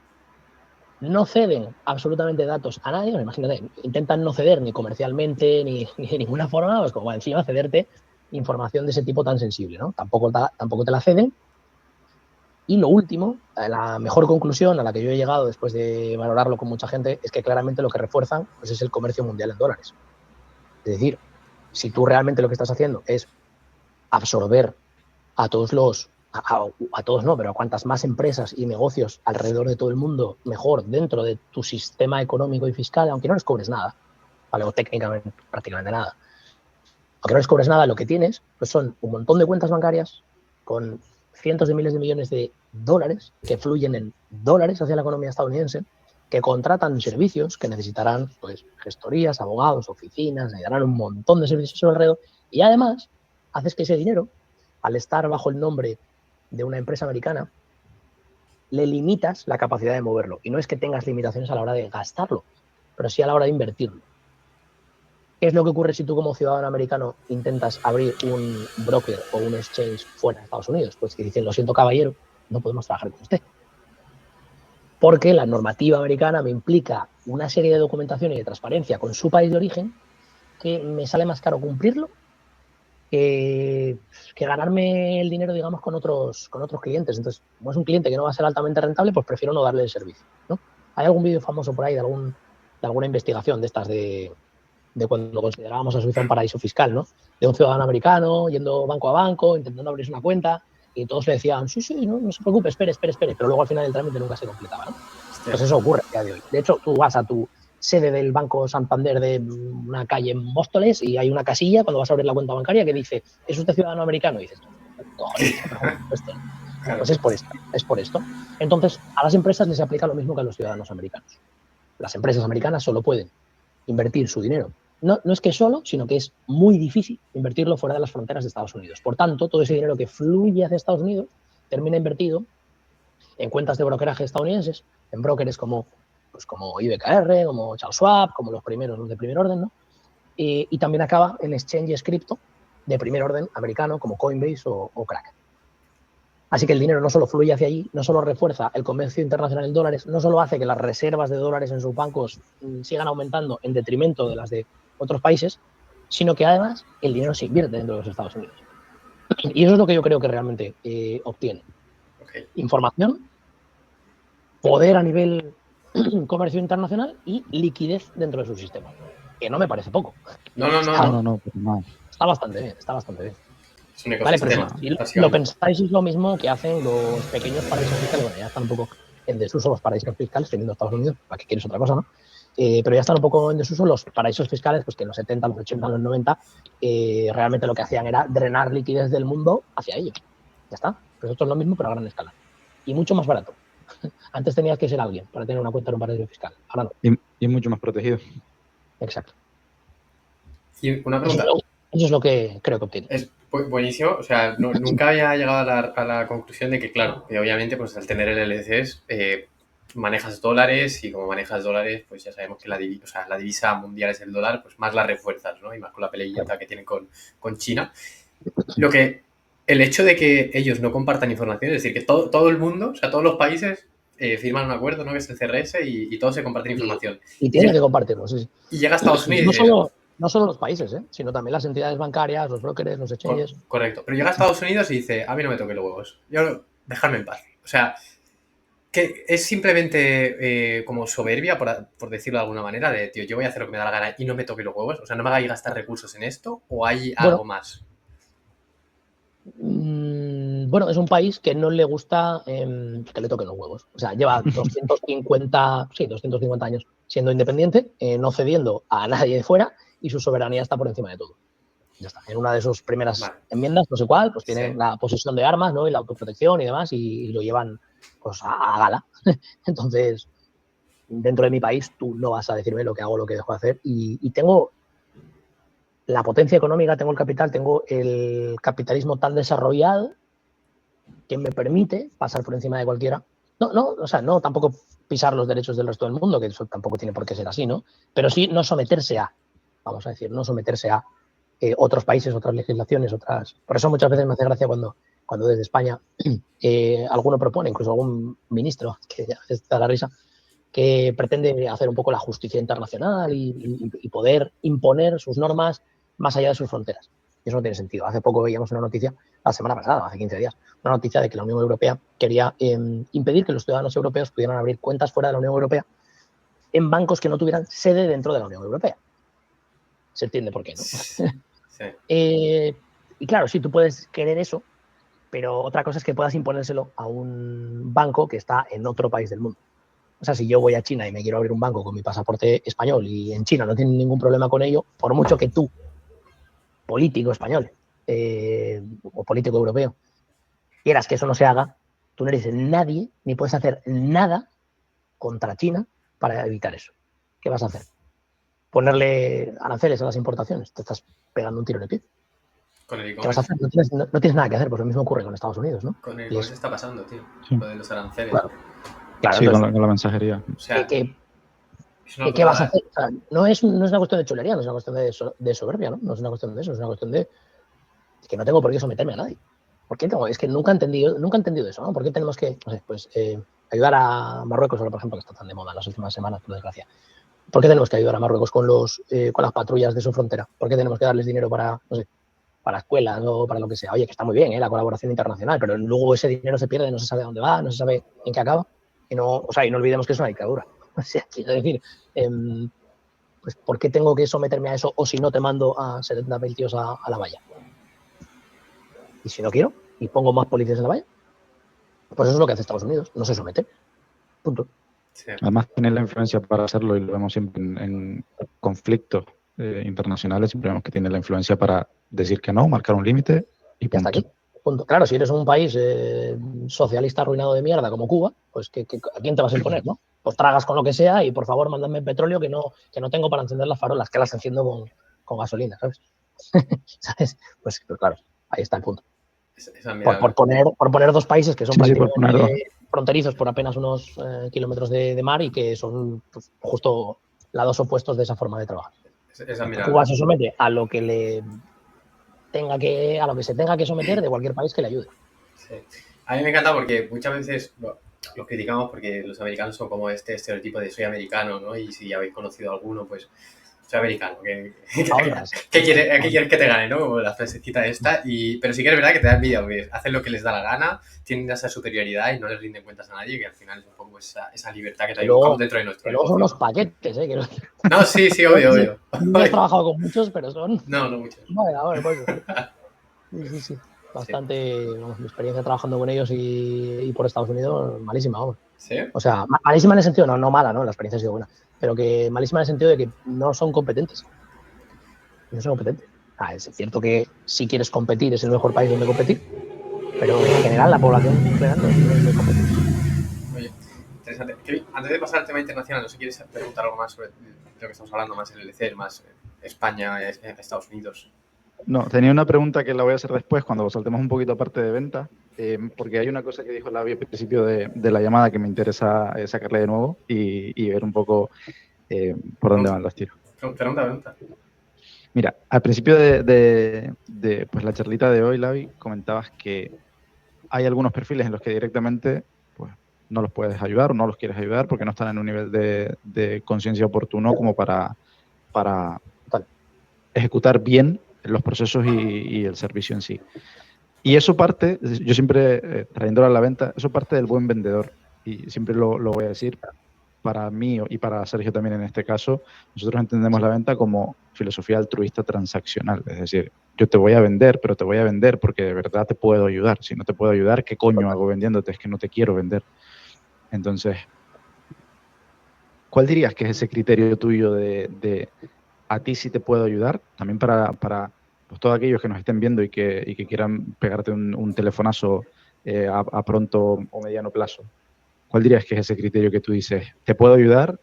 no ceden absolutamente datos a nadie, imagínate, intentan no ceder ni comercialmente ni de ninguna forma, pues como encima cederte información de ese tipo tan sensible, ¿no? Tampoco te la ceden. Y lo último, la mejor conclusión a la que yo he llegado después de valorarlo con mucha gente, es que claramente lo que refuerzan pues, es el comercio mundial en dólares. Es decir, si tú realmente lo que estás haciendo es absorber a todos a todos no, pero a cuantas más empresas y negocios alrededor de todo el mundo, mejor dentro de tu sistema económico y fiscal, aunque no les cobres nada, ¿vale? O técnicamente prácticamente nada. Aunque no les cobres nada, lo que tienes pues son un montón de cuentas bancarias con cientos de miles de millones de dólares que fluyen en dólares hacia la economía estadounidense, que contratan servicios que necesitarán pues, gestorías, abogados, oficinas, necesitarán un montón de servicios a su alrededor, y además haces que ese dinero, al estar bajo el nombre de una empresa americana, le limitas la capacidad de moverlo. Y no es que tengas limitaciones a la hora de gastarlo, pero sí a la hora de invertirlo. ¿Qué es lo que ocurre si tú como ciudadano americano intentas abrir un broker o un exchange fuera de Estados Unidos? Pues que dicen, lo siento caballero, no podemos trabajar con usted. Porque la normativa americana me implica una serie de documentación y de transparencia con su país de origen que me sale más caro cumplirlo que ganarme el dinero, digamos, con otros clientes. Entonces, como es un cliente que no va a ser altamente rentable, pues prefiero no darle el servicio, ¿no? Hay algún vídeo famoso por ahí de alguna investigación de estas de cuando considerábamos a Suiza un paraíso fiscal, ¿no? De un ciudadano americano yendo banco a banco, intentando abrirse una cuenta, y todos le decían, sí, no se preocupe, espere, pero luego al final el trámite nunca se completaba, ¿no? Pues eso ocurre a día de hoy. De hecho, tú vas a tu sede del Banco Santander de una calle en Móstoles y hay una casilla cuando vas a abrir la cuenta bancaria que dice, ¿es usted ciudadano americano? Y dices, pues es por esto. Entonces, a las empresas les aplica lo mismo que a los ciudadanos americanos. Las empresas americanas solo pueden invertir su dinero. No es que solo, sino que es muy difícil invertirlo fuera de las fronteras de Estados Unidos. Por tanto, todo ese dinero que fluye hacia Estados Unidos termina invertido en cuentas de brokeraje estadounidenses, en brokers como IBKR, como Charles Schwab, como los de primer orden, ¿no? Y también acaba en exchanges cripto de primer orden americano como Coinbase o Kraken. Así que el dinero no solo fluye hacia allí, no solo refuerza el comercio internacional en dólares, no solo hace que las reservas de dólares en sus bancos sigan aumentando en detrimento de las de otros países, sino que además el dinero se invierte dentro de los Estados Unidos. Y eso es lo que yo creo que realmente obtiene. Okay. Información, poder a nivel comercio internacional y liquidez dentro de su sistema. Que no me parece poco. No. Está bastante bien, Es un ecosistema. Vale, si lo pensáis, es lo mismo que hacen los pequeños paraísos fiscales. Bueno, ya están un poco en desuso los paraísos fiscales, teniendo Estados Unidos, para que quieres otra cosa, ¿no? Pero ya están un poco en desuso los paraísos fiscales, pues que en los 70, los 80, los 90, realmente lo que hacían era drenar liquidez del mundo hacia ellos. Ya está. Pues esto es lo mismo, pero a gran escala. Y mucho más barato. Antes tenías que ser alguien para tener una cuenta en un paraíso fiscal. Ahora no. Y mucho más protegido. Exacto. Y una pregunta. Eso es lo que creo que obtiene. Es buenísimo. O sea, nunca había llegado a la conclusión de que, claro, que obviamente, pues al tener LLCs, manejas dólares y como manejas dólares, pues ya sabemos que la divisa mundial es el dólar, pues más la refuerzas, ¿no? Y más con la peleita que tienen con China. El hecho de que ellos no compartan información, es decir, que todo el mundo, o sea, todos los países firman un acuerdo, ¿no? Que es el CRS y todos se comparten información. Y tienen que compartirlo, sí. Y llega a Estados Unidos no solo los países, sino también las entidades bancarias, los brokers, los exchanges. Correcto. Pero llega a Estados Unidos y dice, a mí no me toque los huevos. Dejadme en paz. O sea, que es simplemente como soberbia, por decirlo de alguna manera, de, tío, yo voy a hacer lo que me da la gana y no me toque los huevos. O sea, no me hagáis gastar recursos en esto o hay algo más. Bueno, es un país que no le gusta que le toquen los huevos. O sea, lleva 250 años siendo independiente, no cediendo a nadie de fuera y su soberanía está por encima de todo. Ya está. En una de sus primeras enmiendas, no sé cuál, pues tienen la posesión de armas, ¿no? Y la autoprotección y demás, y lo llevan pues a gala. Entonces, dentro de mi país, tú no vas a decirme lo que hago, lo que dejo de hacer. Y tengo la potencia económica, tengo el capital, tengo el capitalismo tan desarrollado que me permite pasar por encima de cualquiera. No tampoco pisar los derechos del resto del mundo, que eso tampoco tiene por qué ser así, ¿no? Pero sí no someterse a otros países, otras legislaciones, otras... Por eso muchas veces me hace gracia cuando desde España alguno propone, incluso algún ministro, que ya está la risa, que pretende hacer un poco la justicia internacional y poder imponer sus normas más allá de sus fronteras. Y eso no tiene sentido. Hace poco veíamos una noticia, la semana pasada, hace 15 días, una noticia de que la Unión Europea quería impedir que los ciudadanos europeos pudieran abrir cuentas fuera de la Unión Europea en bancos que no tuvieran sede dentro de la Unión Europea. Se entiende por qué, ¿no? Sí. Y claro, sí, tú puedes querer eso, pero otra cosa es que puedas imponérselo a un banco que está en otro país del mundo. O sea, si yo voy a China y me quiero abrir un banco con mi pasaporte español y en China no tienen ningún problema con ello, por mucho que tú, político español o político europeo, quieras que eso no se haga, tú no eres nadie ni puedes hacer nada contra China para evitar eso. ¿Qué vas a hacer? Ponerle aranceles a las importaciones. Te estás pegando un tiro en el pie. Con el ¿Qué vas a hacer? No tienes nada que hacer, pues lo mismo ocurre con Estados Unidos, ¿no? Con el e-commerce está pasando, tío. Sí. Lo de los aranceles. Claro, sí, entonces, con la mensajería. O sea, ¿qué vas a hacer? O sea, no es una cuestión de chulería, no es una cuestión de soberbia, ¿no? No es una cuestión de eso, es una cuestión de que no tengo por qué someterme a nadie. ¿Por qué tengo? Es que nunca he entendido eso, ¿no? ¿Por qué tenemos que, no sé, pues, ayudar a Marruecos, ahora, por ejemplo, que está tan de moda en las últimas semanas, por desgracia? ¿Por qué tenemos que ayudar a Marruecos con las patrullas de su frontera? ¿Por qué tenemos que darles dinero para, no sé, para escuelas o para lo que sea. Oye, que está muy bien, la colaboración internacional, pero luego ese dinero se pierde, no se sabe a dónde va, no se sabe en qué acaba. Y no, o sea, y no olvidemos que es una dictadura. O sea, quiero decir, pues ¿por qué tengo que someterme a eso o si no te mando a 70.000 tíos a la valla? Y si no quiero y pongo más policías en la valla, pues eso es lo que hace Estados Unidos, no se somete. Punto. Sí. Además, tiene la influencia para hacerlo y lo vemos siempre en conflictos internacionales. Siempre vemos que tiene la influencia para decir que no, marcar un límite y Ya está punto. aquí. Punto. Claro, si eres un país socialista arruinado de mierda como Cuba, pues ¿a quién te vas a imponer, no? Pues tragas con lo que sea y por favor mándame petróleo que no tengo para encender las farolas, que las enciendo con gasolina, ¿sabes? ¿Sabes? Pues claro, ahí está el punto. Es admirable. Por poner dos países que son Sí, por prácticamente poner dos. fronterizos por apenas unos kilómetros de mar y que son pues, justo lados opuestos de esa forma de trabajar. Es admirable. Cuba se somete a lo que se tenga que someter de cualquier país que le ayude. Sí. A mí me encanta porque muchas veces los criticamos porque los americanos son como este estereotipo de soy americano, ¿no? Y si habéis conocido a alguno, pues soy americano. ¿Qué quieres que te gane, no? Como la frasecita esta. Pero sí que es verdad que te da envidia porque hacen lo que les da la gana, tienen esa superioridad y no les rinden cuentas a nadie, que al final es un poco esa libertad que también buscamos dentro de nuestro negocio. Son unos paquetes, No, sí, obvio. No has trabajado con muchos, pero son... No muchos. Bueno, pues... Sí. Bastante, vamos, mi experiencia trabajando con ellos y por Estados Unidos, malísima, vamos. ¿Sí? O sea, malísima en el sentido, no mala, ¿no? La experiencia ha sido buena, pero que malísima en el sentido de que no son competentes. No son competentes. Es cierto que si quieres competir es el mejor país donde competir, pero en general la población en general no es muy competitiva. Oye, interesante. Antes de pasar al tema internacional, no sé si quieres preguntar algo más sobre lo que estamos hablando, más el LC, más España, Estados Unidos. No, tenía una pregunta que la voy a hacer después, cuando saltemos un poquito aparte de venta, porque hay una cosa que dijo Lavi al principio de la llamada que me interesa sacarle de nuevo y ver un poco por dónde van los tiros. Pregunta. Mira, al principio de pues, la charlita de hoy, Lavi, comentabas que hay algunos perfiles en los que directamente pues, no los puedes ayudar o no los quieres ayudar porque no están en un nivel de conciencia oportuno como para ejecutar bien los procesos y el servicio en sí. Y eso parte, yo siempre, trayéndolo a la venta, eso parte del buen vendedor. Y siempre lo voy a decir, para mí y para Sergio también en este caso, nosotros entendemos la venta como filosofía altruista transaccional. Es decir, yo te voy a vender, pero te voy a vender porque de verdad te puedo ayudar. Si no te puedo ayudar, ¿qué coño hago vendiéndote? Es que no te quiero vender. Entonces, ¿cuál dirías que es ese criterio tuyo de a ti sí te puedo ayudar? También para pues, todos aquellos que nos estén viendo y que quieran pegarte un telefonazo a pronto o mediano plazo. ¿Cuál dirías que es ese criterio que tú dices, te puedo ayudar?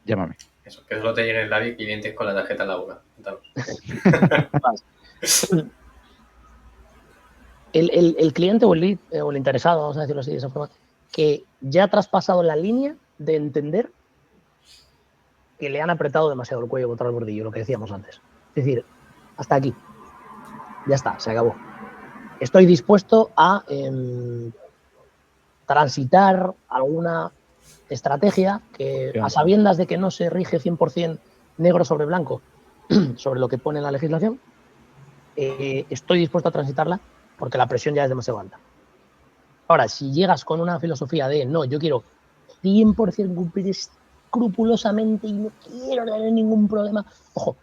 Llámame. Eso, que solo te llegue el Lavi clientes con la tarjeta en la boca. El cliente o el lead o el interesado, vamos a decirlo así de esa forma, que ya ha traspasado la línea de entender que le han apretado demasiado el cuello contra el bordillo, lo que decíamos antes. Es decir, hasta aquí. Ya está, se acabó. Estoy dispuesto a transitar alguna estrategia que, a sabiendas de que no se rige 100% negro sobre blanco sobre lo que pone en la legislación, estoy dispuesto a transitarla porque la presión ya es demasiado alta. Ahora, si llegas con una filosofía de no, yo quiero 100% cumplir escrupulosamente y no quiero tener ningún problema, ojo,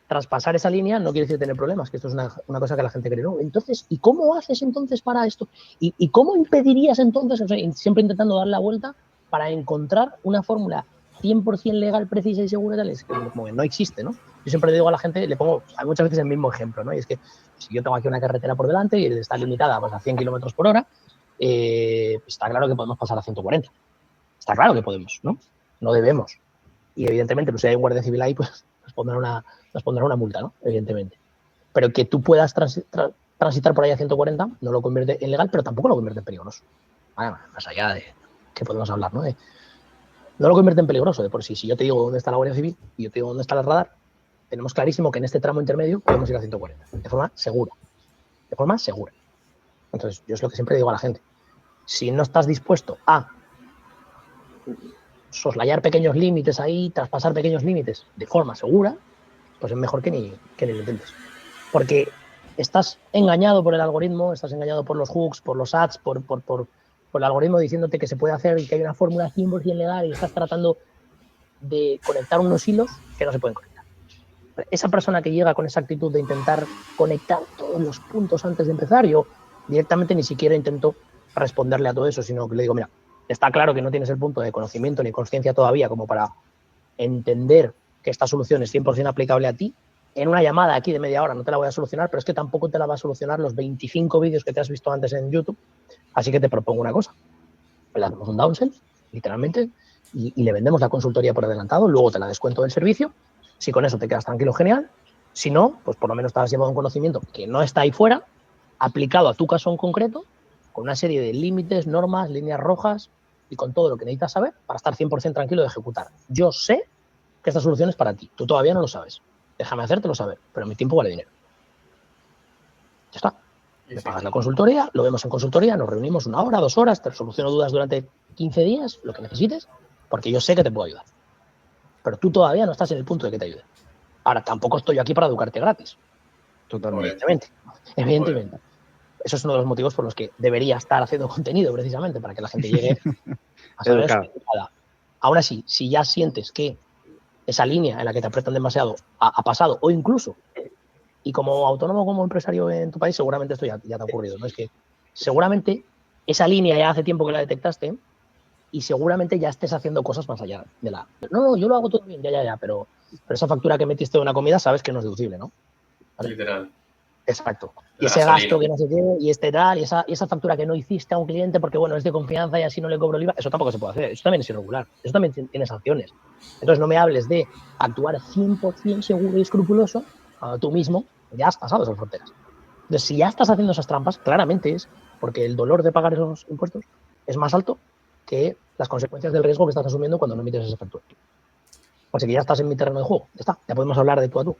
traspasar esa línea no quiere decir tener problemas, que esto es una cosa que la gente cree, ¿no? Entonces, ¿y cómo haces entonces para esto? ¿Y cómo impedirías entonces? O sea, siempre intentando dar la vuelta para encontrar una fórmula 100% legal, precisa y segura, tal, es que como que no existe, ¿no? Yo siempre le digo a la gente, le pongo muchas veces el mismo ejemplo, ¿no? Y es que si yo tengo aquí una carretera por delante y está limitada pues, a 100 kilómetros por hora, pues está claro que podemos pasar a 140. Está claro que podemos, ¿no? No debemos. Y evidentemente, pues si hay un guardia civil ahí, pues nos pondrán una multa, ¿no? Evidentemente. Pero que tú puedas transitar por ahí a 140 no lo convierte en legal, pero tampoco lo convierte en peligroso. Más allá de que podemos hablar, ¿no? No lo convierte en peligroso. De por sí, si yo te digo dónde está la Guardia Civil y yo te digo dónde está el radar, tenemos clarísimo que en este tramo intermedio podemos ir a 140, de forma segura. De forma segura. Entonces, yo es lo que siempre digo a la gente. Si no estás dispuesto a soslayar pequeños límites ahí, traspasar pequeños límites de forma segura, pues es mejor que ni lo intentes. Porque estás engañado por el algoritmo, estás engañado por los hooks, por los ads, por el algoritmo diciéndote que se puede hacer y que hay una fórmula 100% legal y estás tratando de conectar unos hilos que no se pueden conectar. Esa persona que llega con esa actitud de intentar conectar todos los puntos antes de empezar, yo directamente ni siquiera intento responderle a todo eso, sino que le digo, mira, está claro que no tienes el punto de conocimiento ni conciencia todavía como para entender que esta solución es 100% aplicable a ti. En una llamada aquí de media hora no te la voy a solucionar, pero es que tampoco te la va a solucionar los 25 vídeos que te has visto antes en YouTube. Así que te propongo una cosa. Le hacemos un downsell, literalmente, y le vendemos la consultoría por adelantado, luego te la descuento del servicio. Si con eso te quedas tranquilo, genial. Si no, pues por lo menos te has llevado un conocimiento que no está ahí fuera, aplicado a tu caso en concreto, con una serie de límites, normas, líneas rojas y con todo lo que necesitas saber para estar 100% tranquilo de ejecutar. Yo sé que esta solución es para ti. Tú todavía no lo sabes. Déjame hacértelo saber, pero mi tiempo vale dinero. Ya está. Me pagas la consultoría, lo vemos en consultoría, nos reunimos 1 hora, 2 horas, te soluciono dudas durante 15 días, lo que necesites, porque yo sé que te puedo ayudar. Pero tú todavía no estás en el punto de que te ayude. Ahora, tampoco estoy yo aquí para educarte gratis. Totalmente. Evidentemente. Eso es uno de los motivos por los que debería estar haciendo contenido, precisamente, para que la gente llegue a saber educada. Aún así, si ya sientes que esa línea en la que te apretan demasiado ha pasado, o incluso, y como autónomo, como empresario en tu país, seguramente esto ya te ha ocurrido, ¿no? Es que seguramente esa línea ya hace tiempo que la detectaste y seguramente ya estés haciendo cosas más allá de la... No, yo lo hago todo bien, ya, pero esa factura que metiste de una comida sabes que no es deducible, ¿no? ¿Vale? Literal. Exacto. Y ese gasto que no sé qué, y tal, y esa factura que no hiciste a un cliente porque, bueno, es de confianza y así no le cobro el IVA, eso tampoco se puede hacer. Eso también es irregular. Eso también tiene sanciones. Entonces, no me hables de actuar 100% seguro y escrupuloso, tú mismo ya has pasado esas fronteras. Entonces, si ya estás haciendo esas trampas, claramente es porque el dolor de pagar esos impuestos es más alto que las consecuencias del riesgo que estás asumiendo cuando no emites esa factura. Así que ya estás en mi terreno de juego. Ya está. Ya podemos hablar de tú a tú.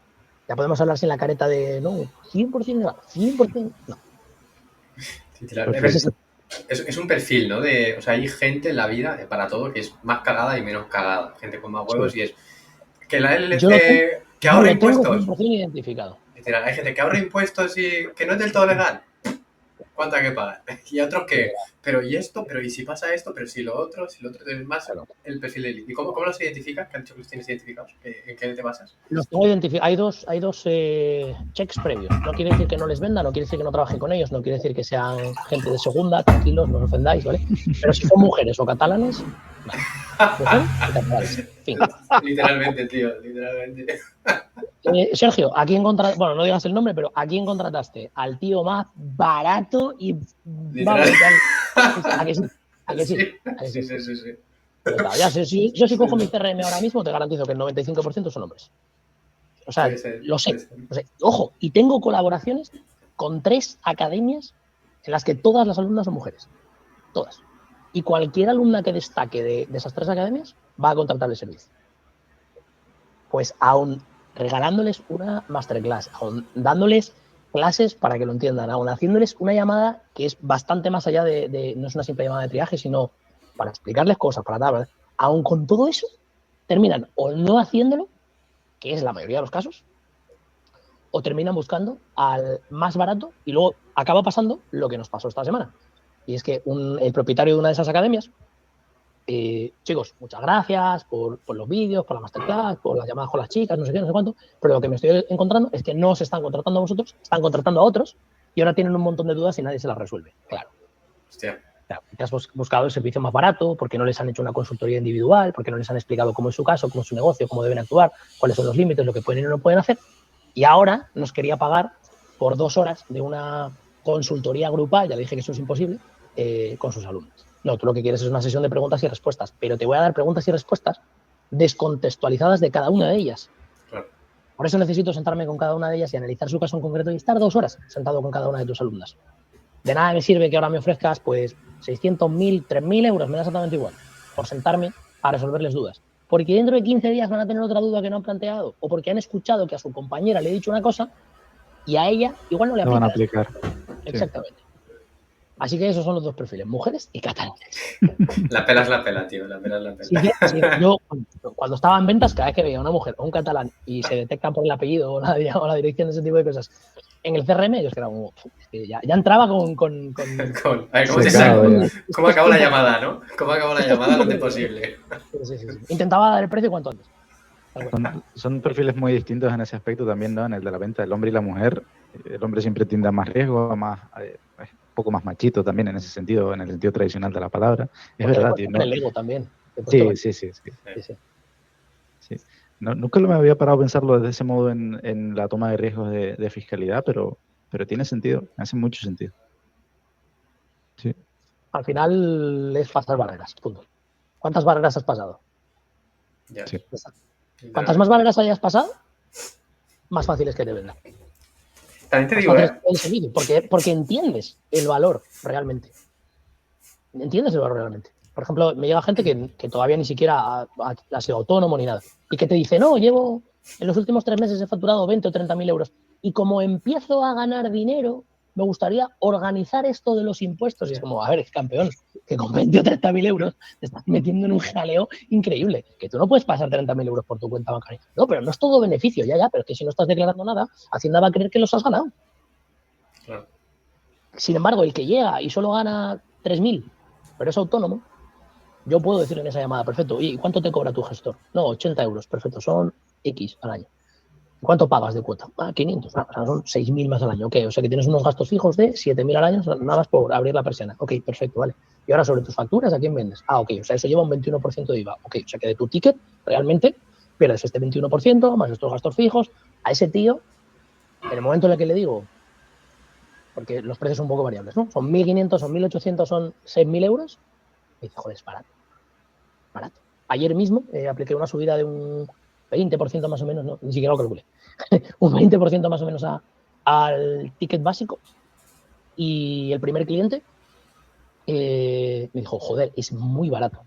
Ya podemos hablar sin la careta de, no, 100%, 100%, no. Es un perfil, ¿no? O sea, hay gente en la vida para todo que es más cagada y menos cagada. Gente con más huevos y es que la LLC que ahorra impuestos. Yo lo tengo identificado. Literal, hay gente que ahorra impuestos y que no es del todo legal. ¿Cuánto hay que pagar? Y otros que, pero y esto, pero y si pasa esto, pero si lo otro es más claro. El perfil de élite. ¿Y cómo los identificas? ¿Qué han dicho que los tienes identificados? ¿En qué te basas? Los tengo identificados. Hay dos checks previos. No quiere decir que no les venda, no quiere decir que no trabaje con ellos, no quiere decir que sean gente de segunda, tranquilos, no os ofendáis, ¿vale? Pero si son mujeres o catalanes, vale. Fin. Literalmente, tío, literalmente. Sergio, ¿a quién contrataste? Bueno, no digas el nombre, pero ¿a quién contrataste? Al tío más barato y... Vamos, ¿a que sí? ¿A que sí? Sí. Pero claro, ya, yo si cojo mi CRM ahora mismo, te garantizo que el 95% son hombres. O sea, lo sé. Ojo, y tengo colaboraciones con 3 academias en las que todas las alumnas son mujeres. Todas. Y cualquier alumna que destaque de esas 3 academias va a contratar el servicio. Pues aún regalándoles una masterclass, aún dándoles clases para que lo entiendan, aún haciéndoles una llamada que es bastante más allá de no es una simple llamada de triaje, sino para explicarles cosas, para tal, aún con todo eso, terminan o no haciéndolo, que es la mayoría de los casos, o terminan buscando al más barato y luego acaba pasando lo que nos pasó esta semana. Y es que el propietario de una de esas academias, chicos, muchas gracias por los vídeos, por la masterclass, por las llamadas con las chicas, no sé qué, no sé cuánto, pero lo que me estoy encontrando es que no se están contratando a vosotros, están contratando a otros y ahora tienen un montón de dudas y nadie se las resuelve. Claro. Hostia. Te has buscado el servicio más barato, porque no les han hecho una consultoría individual, porque no les han explicado cómo es su caso, cómo es su negocio, cómo deben actuar, cuáles son los límites, lo que pueden y no pueden hacer. Y ahora nos quería pagar por 2 horas de una consultoría grupal, ya le dije que eso es imposible, con sus alumnos. No, tú lo que quieres es una sesión de preguntas y respuestas, pero te voy a dar preguntas y respuestas descontextualizadas de cada una de ellas. Claro. Por eso necesito sentarme con cada una de ellas y analizar su caso en concreto y estar 2 horas sentado con cada una de tus alumnas. De nada me sirve que ahora me ofrezcas pues 600, 1.000, 3.000 euros, me da exactamente igual, por sentarme a resolverles dudas. Porque dentro de 15 días van a tener otra duda que no han planteado, o porque han escuchado que a su compañera le he dicho una cosa y a ella igual no le aplica. No van a aplicar. Exactamente. Así que esos son los dos perfiles, mujeres y catalanes. La pela es la pela, tío. La pela es la Sí, pela. sí, yo cuando estaba en ventas, cada vez que veía una mujer o un catalán y se detectan por el apellido o la dirección, ese tipo de cosas, en el CRM, yo es que era como, ya entraba con A ver, ¿cómo Secado ya. ¿Cómo acabó la llamada, no? ¿Cómo acabó la esto es llamada? Lo tiempo antes perdido. posible. Sí. Intentaba dar el precio cuanto antes. Tal cual. Son perfiles muy distintos en ese aspecto también, ¿no? En el de la venta del hombre y la mujer. El hombre siempre tiende a más riesgo, a más, es un poco más machito también en ese sentido, en el sentido tradicional de la palabra. Es Porque le verdad, puedes tío, tocar ¿no? el ego también. Le puedes Sí, tocar. sí, sí, sí. Sí. Sí. No, nunca me había parado a pensarlo de ese modo en la toma de riesgos de fiscalidad, pero tiene sentido, hace mucho sentido. Sí. Al final es pasar barreras, punto. ¿Cuántas barreras has pasado? Ya. Sí. Ya está. Cuantas más Literalmente. barreras hayas pasado, más fácil es que te venda. También te Más digo, fácil es que te dé el servicio, porque entiendes el valor realmente. Entiendes el valor realmente. Por ejemplo, me llega gente que todavía ni siquiera ha sido autónomo ni nada. Y que te dice, no, en los últimos 3 meses he facturado 20 o 30.000 euros. Y como empiezo a ganar dinero, me gustaría organizar esto de los impuestos. Y es como, a ver, campeón, que con 20 o 30.000 euros te estás metiendo en un jaleo increíble. Que tú no puedes pasar 30.000 euros por tu cuenta bancaria. No, pero no es todo beneficio, ya, pero es que si no estás declarando nada, Hacienda va a creer que los has ganado. claro. Sin embargo, el que llega y solo gana 3.000, pero es autónomo, yo puedo decir en esa llamada, perfecto, ¿y cuánto te cobra tu gestor? No, 80 euros, perfecto, son X al año. ¿Cuánto pagas de cuota? 500, o sea, son 6.000 más al año. Ok, o sea que tienes unos gastos fijos de 7.000 al año, nada más por abrir la persiana. Ok, perfecto, vale. Y ahora sobre tus facturas, ¿a quién vendes? Ok, o sea, eso lleva un 21% de IVA. Ok, o sea que de tu ticket, realmente, pierdes este 21% más estos gastos fijos. A ese tío, en el momento en el que le digo, porque los precios son un poco variables, ¿no? Son 1.500, son 1.800, son 6.000 euros. Me dice, joder, es barato. Ayer mismo apliqué una subida de un 20% más o menos, no, ni siquiera lo calculé, un 20% más o menos al ticket básico y el primer cliente me dijo, joder, es muy barato.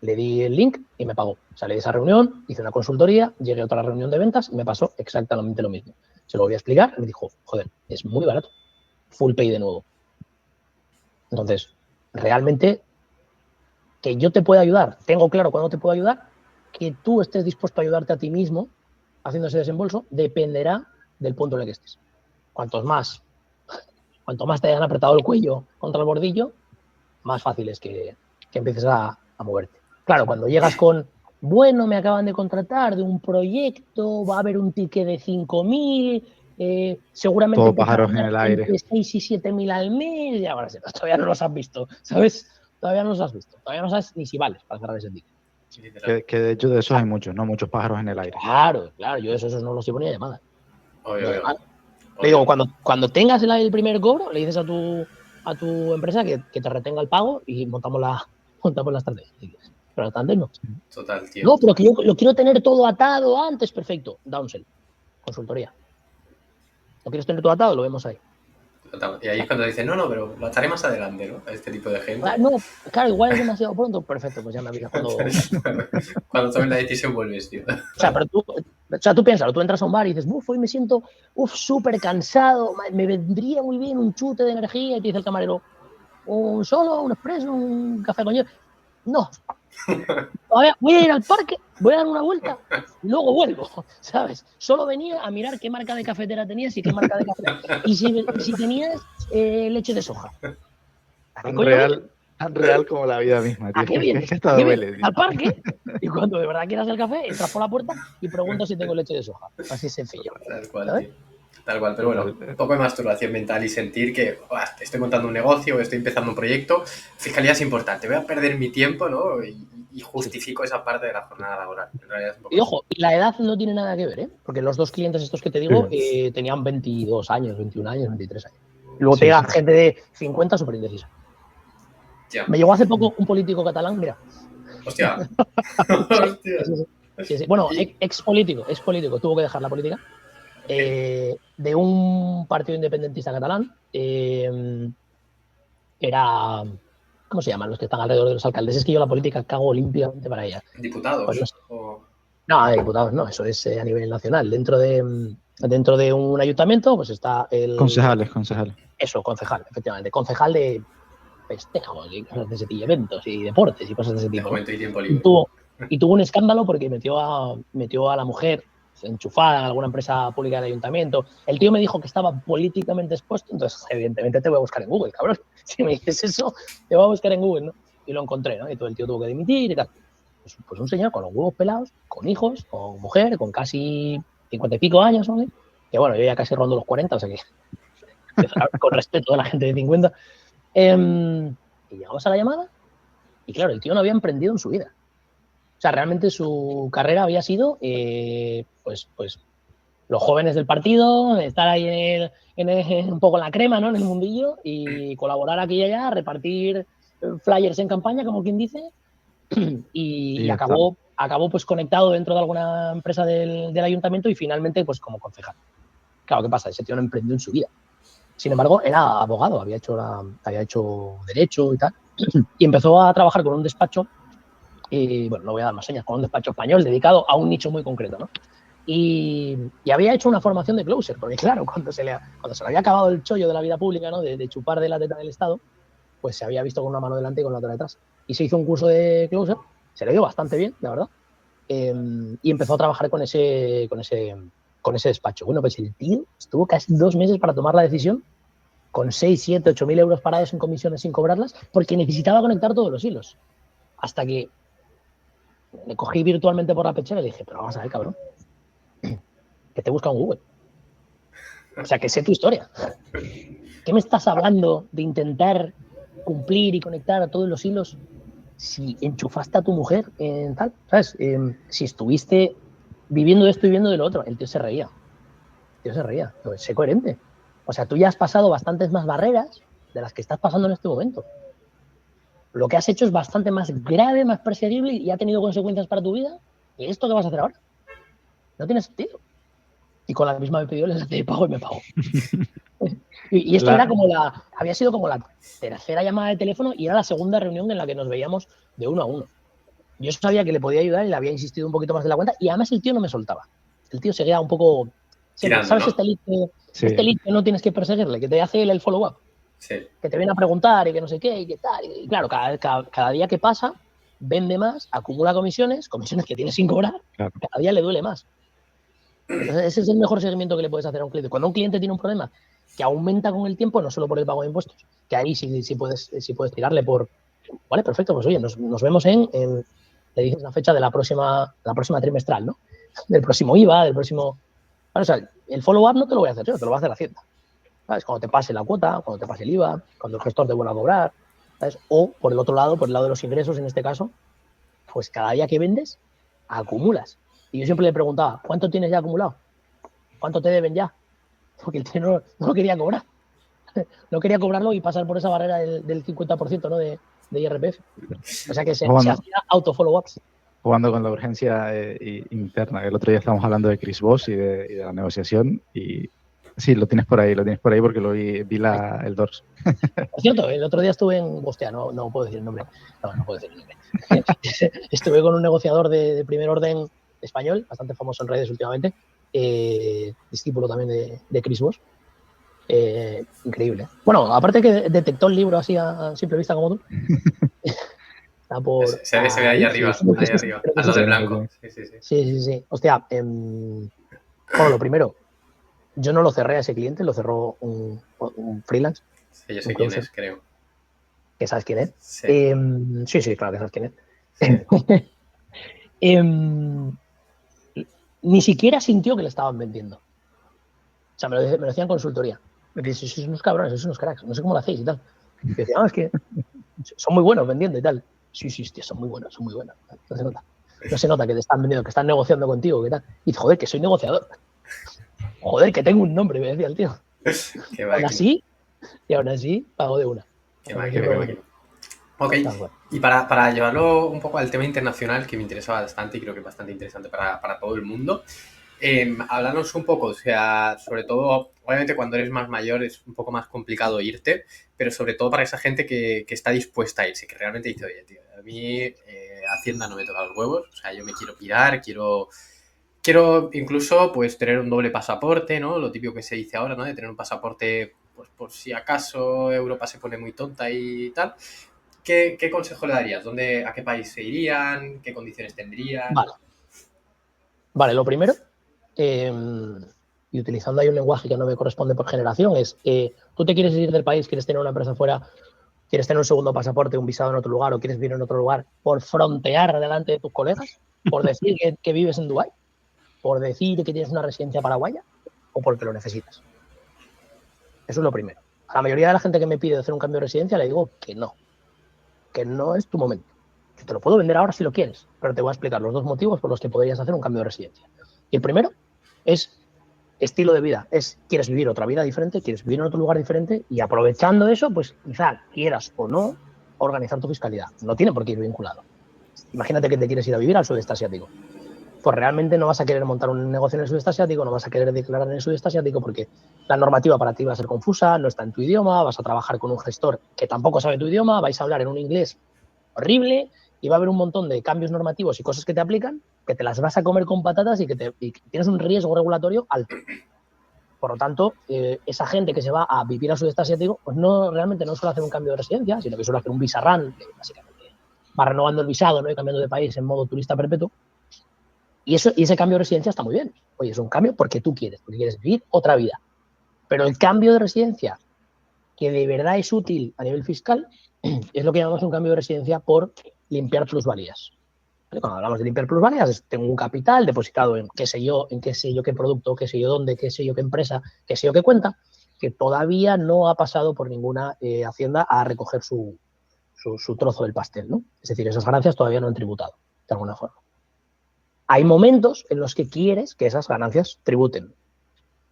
Le di el link y me pagó. Salí de esa reunión, hice una consultoría, llegué a otra reunión de ventas y me pasó exactamente lo mismo. Se lo voy a explicar y me dijo, joder, es muy barato. Full pay de nuevo. Entonces, realmente que yo te pueda ayudar, tengo claro cuándo te puedo ayudar, que tú estés dispuesto a ayudarte a ti mismo haciendo ese desembolso, dependerá del punto en el que estés. Cuanto más te hayan apretado el cuello contra el bordillo, más fácil es que empieces a moverte. Claro, cuando llegas con, bueno, me acaban de contratar de un proyecto, va a haber un ticket de 5.000, seguramente Todo te pájaros pagan en el aire. entre 6 y 7.000 al mes, ya ahora sí, todavía no los has visto, ¿sabes? Todavía no los has visto, todavía no sabes ni si vales para cerrar ese ticket. Literal. Que de hecho de esos hay muchos, ¿no? Muchos pájaros en el aire. Claro, yo esos no los llevo ni a llamada. Obvio. Le digo, cuando tengas el primer cobro, le dices a tu empresa que te retenga el pago y montamos la estrategia. Pero antes no. Total, tío. No, pero que yo lo quiero tener todo atado antes, perfecto. Downsell, consultoría. ¿Lo quieres tener todo atado? Lo vemos ahí. Y ahí es cuando dicen, no, pero lo haré más adelante, ¿no? A este tipo de gente. No, claro, igual es demasiado pronto. Perfecto, pues ya me avisas cuando... Cuando tomes la decisión vuelves, tío. pero tú piénsalo, tú entras a un bar y dices, hoy me siento súper cansado, me vendría muy bien un chute de energía y te dice el camarero, un expreso, un café con hielo. No, todavía voy a ir al parque, voy a dar una vuelta y luego vuelvo, ¿sabes? Solo venía a mirar qué marca de cafetera tenías y qué marca de café. Y si tenías leche de soja. ¿A qué coño vienes? Tan real como la vida misma, tío. ¿A qué Es vienes? que ¿A hasta qué vienes? duele, tío. Al parque y cuando de verdad quieras el café, entras por la puerta y preguntas si tengo leche de soja. Así es sencillo. Tal cual, ¿Sabes? tío. Tal cual, pero bueno, Total. un poco de masturbación mental y sentir que estoy montando un negocio, estoy empezando un proyecto, fiscalía es importante, voy a perder mi tiempo, ¿no? Y justifico esa parte de la jornada laboral. En realidad es un poco Y así. ojo, la edad no tiene nada que ver, ¿eh? Porque los dos clientes estos que te digo tenían 22 años, 21 años, 23 años. Luego te llega gente de 50 súper indecisa. Ya. Me llegó hace poco un político catalán, mira. Hostia. Sí. Bueno, Y, ex político, tuvo que dejar la política. De un partido independentista catalán. Era. ¿Cómo se llaman los que están alrededor de los alcaldes? Es que yo la política cago olímpicamente para ella. Pues no diputados. sé. No, de diputados no, eso es a nivel nacional. Dentro de dentro de un ayuntamiento, pues está el... Concejales. Eso, concejal, efectivamente. Concejal de festejos y cosas de ese tipo, eventos y deportes y cosas de ese De tipo, ¿no? juventud y tiempo Y libre. tuvo un escándalo porque metió a la mujer enchufada en alguna empresa pública del ayuntamiento. El tío me dijo que estaba políticamente expuesto, entonces evidentemente te voy a buscar en Google, cabrón. Si me dices eso, te voy a buscar en Google, ¿no? Y lo encontré, ¿no? Y todo el tío tuvo que dimitir y tal. Pues un señor con los huevos pelados, con hijos, con mujer, con casi 50 y pico años, ¿no? Que bueno, yo ya casi rondo los 40, o sea que con respeto a la gente de 50. Y llegamos a la llamada y claro, el tío no había emprendido en su vida. O sea, realmente su carrera había sido, pues los jóvenes del partido, estar ahí un poco en la crema, ¿no? En el mundillo y colaborar aquí y allá, repartir flyers en campaña, como quien dice, y acabó pues conectado dentro de alguna empresa del ayuntamiento y finalmente pues como concejal. Claro, ¿qué pasa? Ese tío no emprendió en su vida. Sin embargo, era abogado, había hecho derecho y tal, y empezó a trabajar con un despacho, y bueno, no voy a dar más señas, con un despacho español dedicado a un nicho muy concreto, ¿no? Y había hecho una formación de closer, porque claro, cuando se le había acabado el chollo de la vida pública, ¿no? De chupar de la teta del Estado, pues se había visto con una mano delante y con la otra detrás. Y se hizo un curso de closer, se le dio bastante bien, la verdad, y empezó a trabajar con ese despacho. Bueno, pues el tío estuvo casi 2 meses para tomar la decisión, con 6, 7, 8 mil euros parados en comisiones sin cobrarlas, porque necesitaba conectar todos los hilos. Hasta que le cogí virtualmente por la pechera y le dije, pero vamos a ver, cabrón, que te busca en Google. O sea, que sé tu historia. ¿Qué me estás hablando de intentar cumplir y conectar a todos los hilos si enchufaste a tu mujer en tal? ¿Sabes? Si estuviste viviendo de esto y viviendo de lo otro. El tío se reía. Pues, sé coherente. O sea, tú ya has pasado bastantes más barreras de las que estás pasando en este momento. Lo que has hecho es bastante más grave, más perseguible y ha tenido consecuencias para tu vida. ¿Y esto qué vas a hacer ahora? No tiene sentido. Y con la misma me pidió el pago y me pagó. Y esto había sido como la tercera llamada de teléfono y era la segunda reunión en la que nos veíamos de uno a uno. Yo sabía que le podía ayudar y le había insistido un poquito más de la cuenta y además el tío no me soltaba. El tío seguía un poco, siempre, Tirando, ¿sabes? ¿no? Este lead que no tienes que perseguirle, que te hace el follow-up, Sí. que te viene a preguntar y que no sé qué y qué tal. Y claro, cada día que pasa, vende más, acumula comisiones que tiene sin cobrar, Claro. cada día le duele más. Entonces, ese es el mejor seguimiento que le puedes hacer a un cliente. Cuando un cliente tiene un problema que aumenta con el tiempo, no solo por el pago de impuestos, que ahí sí puedes tirarle por, vale, perfecto, pues oye, nos vemos le dices la fecha de la próxima trimestral, ¿no? Del próximo IVA, del próximo... Bueno, o sea, el follow-up no te lo voy a hacer yo, te lo va a hacer Hacienda. ¿Sabes? Cuando te pase la cuota, cuando te pase el IVA, cuando el gestor te vuelva a cobrar, ¿sabes? O por el otro lado, por el lado de los ingresos, en este caso, pues cada día que vendes, acumulas. Y yo siempre le preguntaba, ¿cuánto tienes ya acumulado? ¿Cuánto te deben ya? Porque el tío no lo quería cobrar. No quería cobrarlo y pasar por esa barrera del 50%, ¿no? de IRPF. O sea que se Jugando, hacía auto-follow-ups. jugando con la urgencia interna. El otro día estábamos hablando de Chris Voss y de la negociación y sí, lo tienes por ahí porque vi el dorso. Por cierto, el otro día estuve en... Hostia, no puedo decir el nombre. No puedo decir el nombre. Estuve con un negociador de primer orden español, bastante famoso en redes últimamente, discípulo también de Chris Voss. Increíble. Bueno, aparte que detectó el libro así a simple vista como tú. Está por Se ve ahí Sí, arriba, creo que al es lado ese. del blanco. Sí, sí, sí. Sí. Hostia, bueno, lo primero, yo no lo cerré a ese cliente, lo cerró un freelance, Sí, yo un sé quién closer, es, creo. que sabes quién es. Sí, Sí, claro que sabes quién es. sí. Ni siquiera sintió que le estaban vendiendo. O sea, me lo decían en consultoría. Me dice, sois unos cabrones, sois unos cracks, no sé cómo lo hacéis y tal. Y decía, es que son muy buenos vendiendo y tal. Sí, hostia, son muy buenos. No se nota. No se nota que te están vendiendo, que están negociando contigo, ¿qué tal? Y dice, joder, que soy negociador. Joder, que tengo un nombre, me decía el tío. Qué Aún máquina. así, y aún así, pago de una. Qué Para máquina, decirlo qué bonito. máquina. Ok, Tal cual. y para llevarlo un poco al tema internacional, que me interesa bastante y creo que es bastante interesante para todo el mundo, háblanos un poco, o sea, sobre todo, obviamente cuando eres más mayor es un poco más complicado irte, pero sobre todo para esa gente que está dispuesta a irse, que realmente dice, oye, tío, a mí Hacienda no me toca los huevos, o sea, yo me quiero pirar, quiero quiero incluso pues tener un doble pasaporte, ¿no? Lo típico que se dice ahora, ¿no? De tener un pasaporte, pues por si acaso Europa se pone muy tonta y tal. ¿Qué consejo le darías? ¿A qué país se irían? ¿Qué condiciones tendrían? Vale, lo primero, y utilizando ahí un lenguaje que no me corresponde por generación, es, tú te quieres ir del país, quieres tener una empresa fuera, quieres tener un segundo pasaporte, un visado en otro lugar, o quieres vivir en otro lugar, por frontear delante de tus colegas, por decir que vives en Dubái, por decir que tienes una residencia paraguaya, o porque lo necesitas. Eso es lo primero. A la mayoría de la gente que me pide hacer un cambio de residencia le digo que no es tu momento. Yo te lo puedo vender ahora si lo quieres, pero te voy a explicar los dos motivos por los que podrías hacer un cambio de residencia. Y el primero es estilo de vida, quieres vivir otra vida diferente, quieres vivir en otro lugar diferente y aprovechando eso, pues quizá quieras o no organizar tu fiscalidad. No tiene por qué ir vinculado. Imagínate que te quieres ir a vivir al sudeste asiático. Pues realmente no vas a querer montar un negocio en el sudeste asiático, no vas a querer declarar en el sudeste asiático porque la normativa para ti va a ser confusa, no está en tu idioma, vas a trabajar con un gestor que tampoco sabe tu idioma, vais a hablar en un inglés horrible y va a haber un montón de cambios normativos y cosas que te aplican que te las vas a comer con patatas y que tienes un riesgo regulatorio alto. Por lo tanto, esa gente que se va a vivir al sudeste asiático, pues realmente no suele hacer un cambio de residencia, sino que suele hacer un visa run, que básicamente va renovando el visado, ¿no? Y cambiando de país en modo turista perpetuo. Y ese cambio de residencia está muy bien. Oye, es un cambio porque tú quieres vivir otra vida. Pero el cambio de residencia que de verdad es útil a nivel fiscal es lo que llamamos un cambio de residencia por limpiar plusvalías. Cuando hablamos de limpiar plusvalías, tengo un capital depositado en qué sé yo, qué producto, qué sé yo dónde, qué sé yo qué empresa, qué sé yo qué cuenta, que todavía no ha pasado por ninguna hacienda a recoger su trozo del pastel, ¿no? Es decir, esas ganancias todavía no han tributado, de alguna forma. Hay momentos en los que quieres que esas ganancias tributen.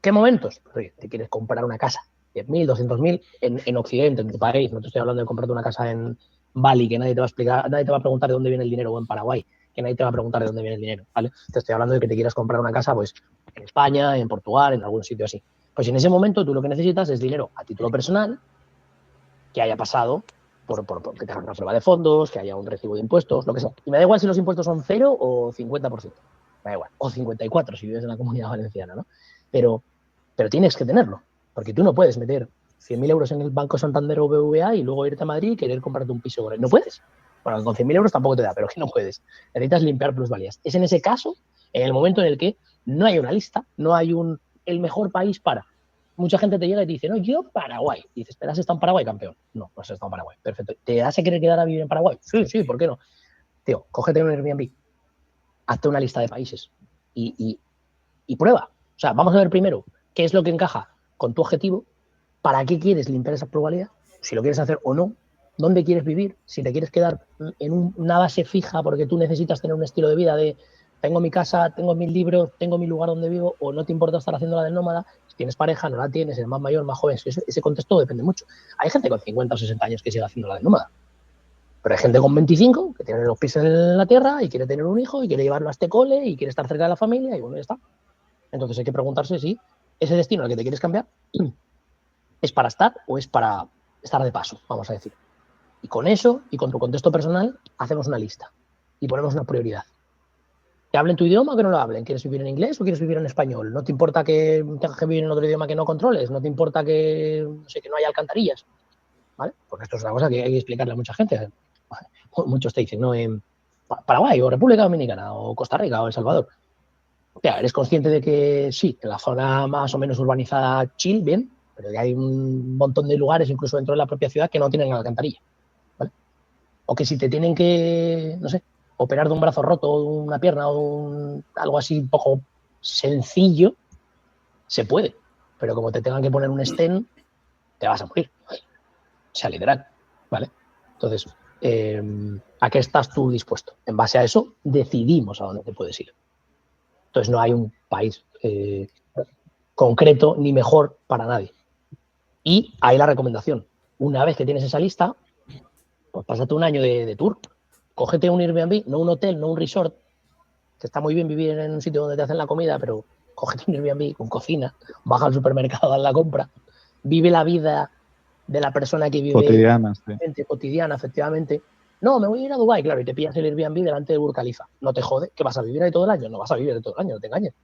¿Qué momentos? Pues, oye, te quieres comprar una casa, 10.000, 200.000 en Occidente, en tu país. No te estoy hablando de comprarte una casa en Bali, que nadie te va a explicar, nadie te va a preguntar de dónde viene el dinero, o en Paraguay, que nadie te va a preguntar de dónde viene el dinero, ¿vale? Te estoy hablando de que te quieras comprar una casa, pues, en España, en Portugal, en algún sitio así. Pues en ese momento tú lo que necesitas es dinero a título personal que haya pasado por que te hagan una prueba de fondos, que haya un recibo de impuestos, lo que sea. Y me da igual si los impuestos son 0 o 50%. Me da igual. O 54 si vives en la Comunidad Valenciana, ¿no? Pero tienes que tenerlo, porque tú no puedes meter 100.000 euros en el Banco Santander o BBVA y luego irte a Madrid y querer comprarte un piso con él. No puedes. Bueno, con 100.000 euros tampoco te da, pero que no puedes. Necesitas limpiar plusvalías. Es en ese caso, en el momento en el que no hay una lista, no hay el mejor país para. Mucha gente te llega y te dice, no, yo Paraguay. Y dices, ¿pero has estado en Paraguay, campeón? No, no has estado en Paraguay. Perfecto. ¿Te vas a querer quedar a vivir en Paraguay? Sí, sí, ¿por qué no? Tío, cógete un Airbnb, hazte una lista de países y prueba. O sea, vamos a ver primero qué es lo que encaja con tu objetivo, para qué quieres limpiar esa probabilidad, si lo quieres hacer o no, dónde quieres vivir, si te quieres quedar en una base fija porque tú necesitas tener un estilo de vida de tengo mi casa, tengo mis libros, tengo mi lugar donde vivo, o no te importa estar haciendo la del nómada, si tienes pareja, no la tienes, eres más mayor, más joven, ese contexto depende mucho. Hay gente con 50 o 60 años que sigue haciendo la del nómada, pero hay gente con 25 que tiene los pies en la tierra y quiere tener un hijo y quiere llevarlo a este cole y quiere estar cerca de la familia y bueno, ya está. Entonces hay que preguntarse si ese destino al que te quieres cambiar es para estar o es para estar de paso, vamos a decir. Y con eso y con tu contexto personal hacemos una lista y ponemos una prioridad. ¿Que hablen tu idioma o que no lo hablen? ¿Quieres vivir en inglés o quieres vivir en español? ¿No te importa que tengas que vivir en otro idioma que no controles? ¿No te importa que, no sé, que no haya alcantarillas? ¿Vale? Porque esto es una cosa que hay que explicarle a mucha gente. Muchos te dicen, ¿no? En Paraguay o República Dominicana o Costa Rica o El Salvador. O sea, eres consciente de que sí, en la zona más o menos urbanizada chill, bien, pero que hay un montón de lugares, incluso dentro de la propia ciudad, que no tienen alcantarilla, ¿vale? O que si te tienen que, no sé, operar de un brazo roto, o una pierna o algo así un poco sencillo, se puede. Pero como te tengan que poner un stent, te vas a morir. O sea, literal, ¿vale? Entonces, ¿a qué estás tú dispuesto? En base a eso, decidimos a dónde te puedes ir. Entonces, no hay un país concreto ni mejor para nadie. Y ahí la recomendación. Una vez que tienes esa lista, pues pásate un año de tour. Cógete un Airbnb, no un hotel, no un resort, que está muy bien vivir en un sitio donde te hacen la comida, pero cógete un Airbnb con cocina, baja al supermercado, haz la compra, vive la vida de la persona que vive Cotidianas, sí. cotidiana, efectivamente, No, me voy a ir a Dubái, claro, y te pillas el Airbnb delante de Burj Khalifa. No te jode, que vas a vivir ahí todo el año. No vas a vivir ahí todo el año, no te engañes.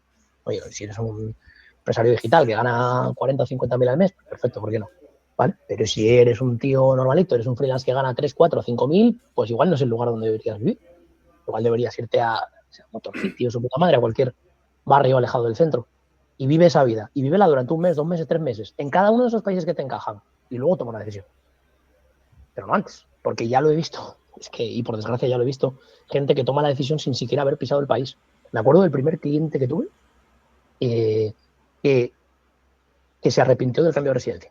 Oye, si eres un empresario digital que gana 40 o 50 mil al mes, perfecto, ¿por qué no? ¿Vale? Pero si eres un tío normalito, eres un freelance que gana 3, 4 o 5 mil, pues igual no es el lugar donde deberías vivir. Igual deberías irte a Motor City o su puta madre, a cualquier barrio alejado del centro. Y vive esa vida. Y vívela durante un mes, 2 meses, 3 meses, en cada uno de esos países que te encajan. Y luego toma una decisión. Pero no antes, porque ya lo he visto. Es que, y por desgracia ya lo he visto, gente que toma la decisión sin siquiera haber pisado el país. Me acuerdo del primer cliente que tuve, eh, que, que se arrepintió del cambio de residencia.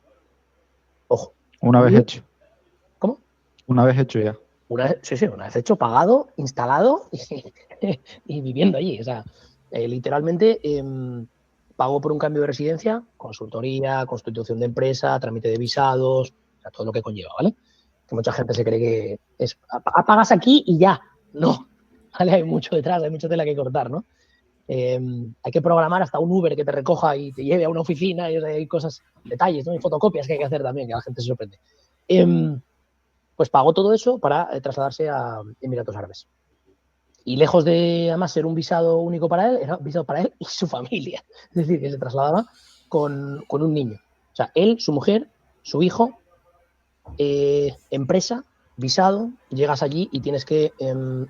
Ojo. Una vez hecho. ¿Cómo? Una vez hecho ya. Sí, una vez hecho, pagado, instalado y viviendo allí. O sea, literalmente pagó por un cambio de residencia, consultoría, constitución de empresa, trámite de visados, o sea, todo lo que conlleva, ¿vale? Que mucha gente se cree que es pagas aquí y ya. No, ¿vale? Hay mucho detrás, hay mucha tela que cortar, ¿no? Hay que programar hasta un Uber que te recoja y te lleve a una oficina, y hay cosas, detalles, ¿no? Y fotocopias que hay que hacer también, que la gente se sorprende. Pues pagó todo eso para trasladarse a Emiratos Árabes. Y lejos de, además, ser un visado único para él, era un visado para él y su familia. Es decir, que se trasladaba con un niño. O sea, él, su mujer, su hijo, empresa, visado, llegas allí y tienes que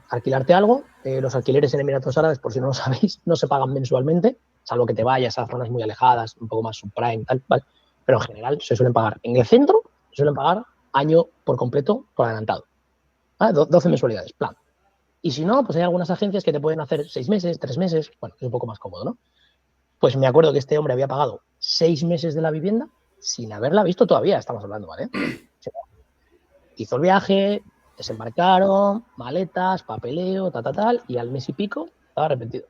alquilarte algo. Los alquileres en Emiratos Árabes, por si no lo sabéis, no se pagan mensualmente, salvo que te vayas a zonas muy alejadas, un poco más subprime, tal, ¿vale? Pero en general se suelen pagar. En el centro se suelen pagar año por completo por adelantado. 12 mensualidades, plan. Y si no, pues hay algunas agencias que te pueden hacer 6 meses, 3 meses, bueno, es un poco más cómodo, ¿no? Pues me acuerdo que este hombre había pagado 6 meses de la vivienda sin haberla visto todavía, estamos hablando, ¿vale? Hizo el viaje, desembarcaron, maletas, papeleo, tal, y al mes y pico estaba arrepentido.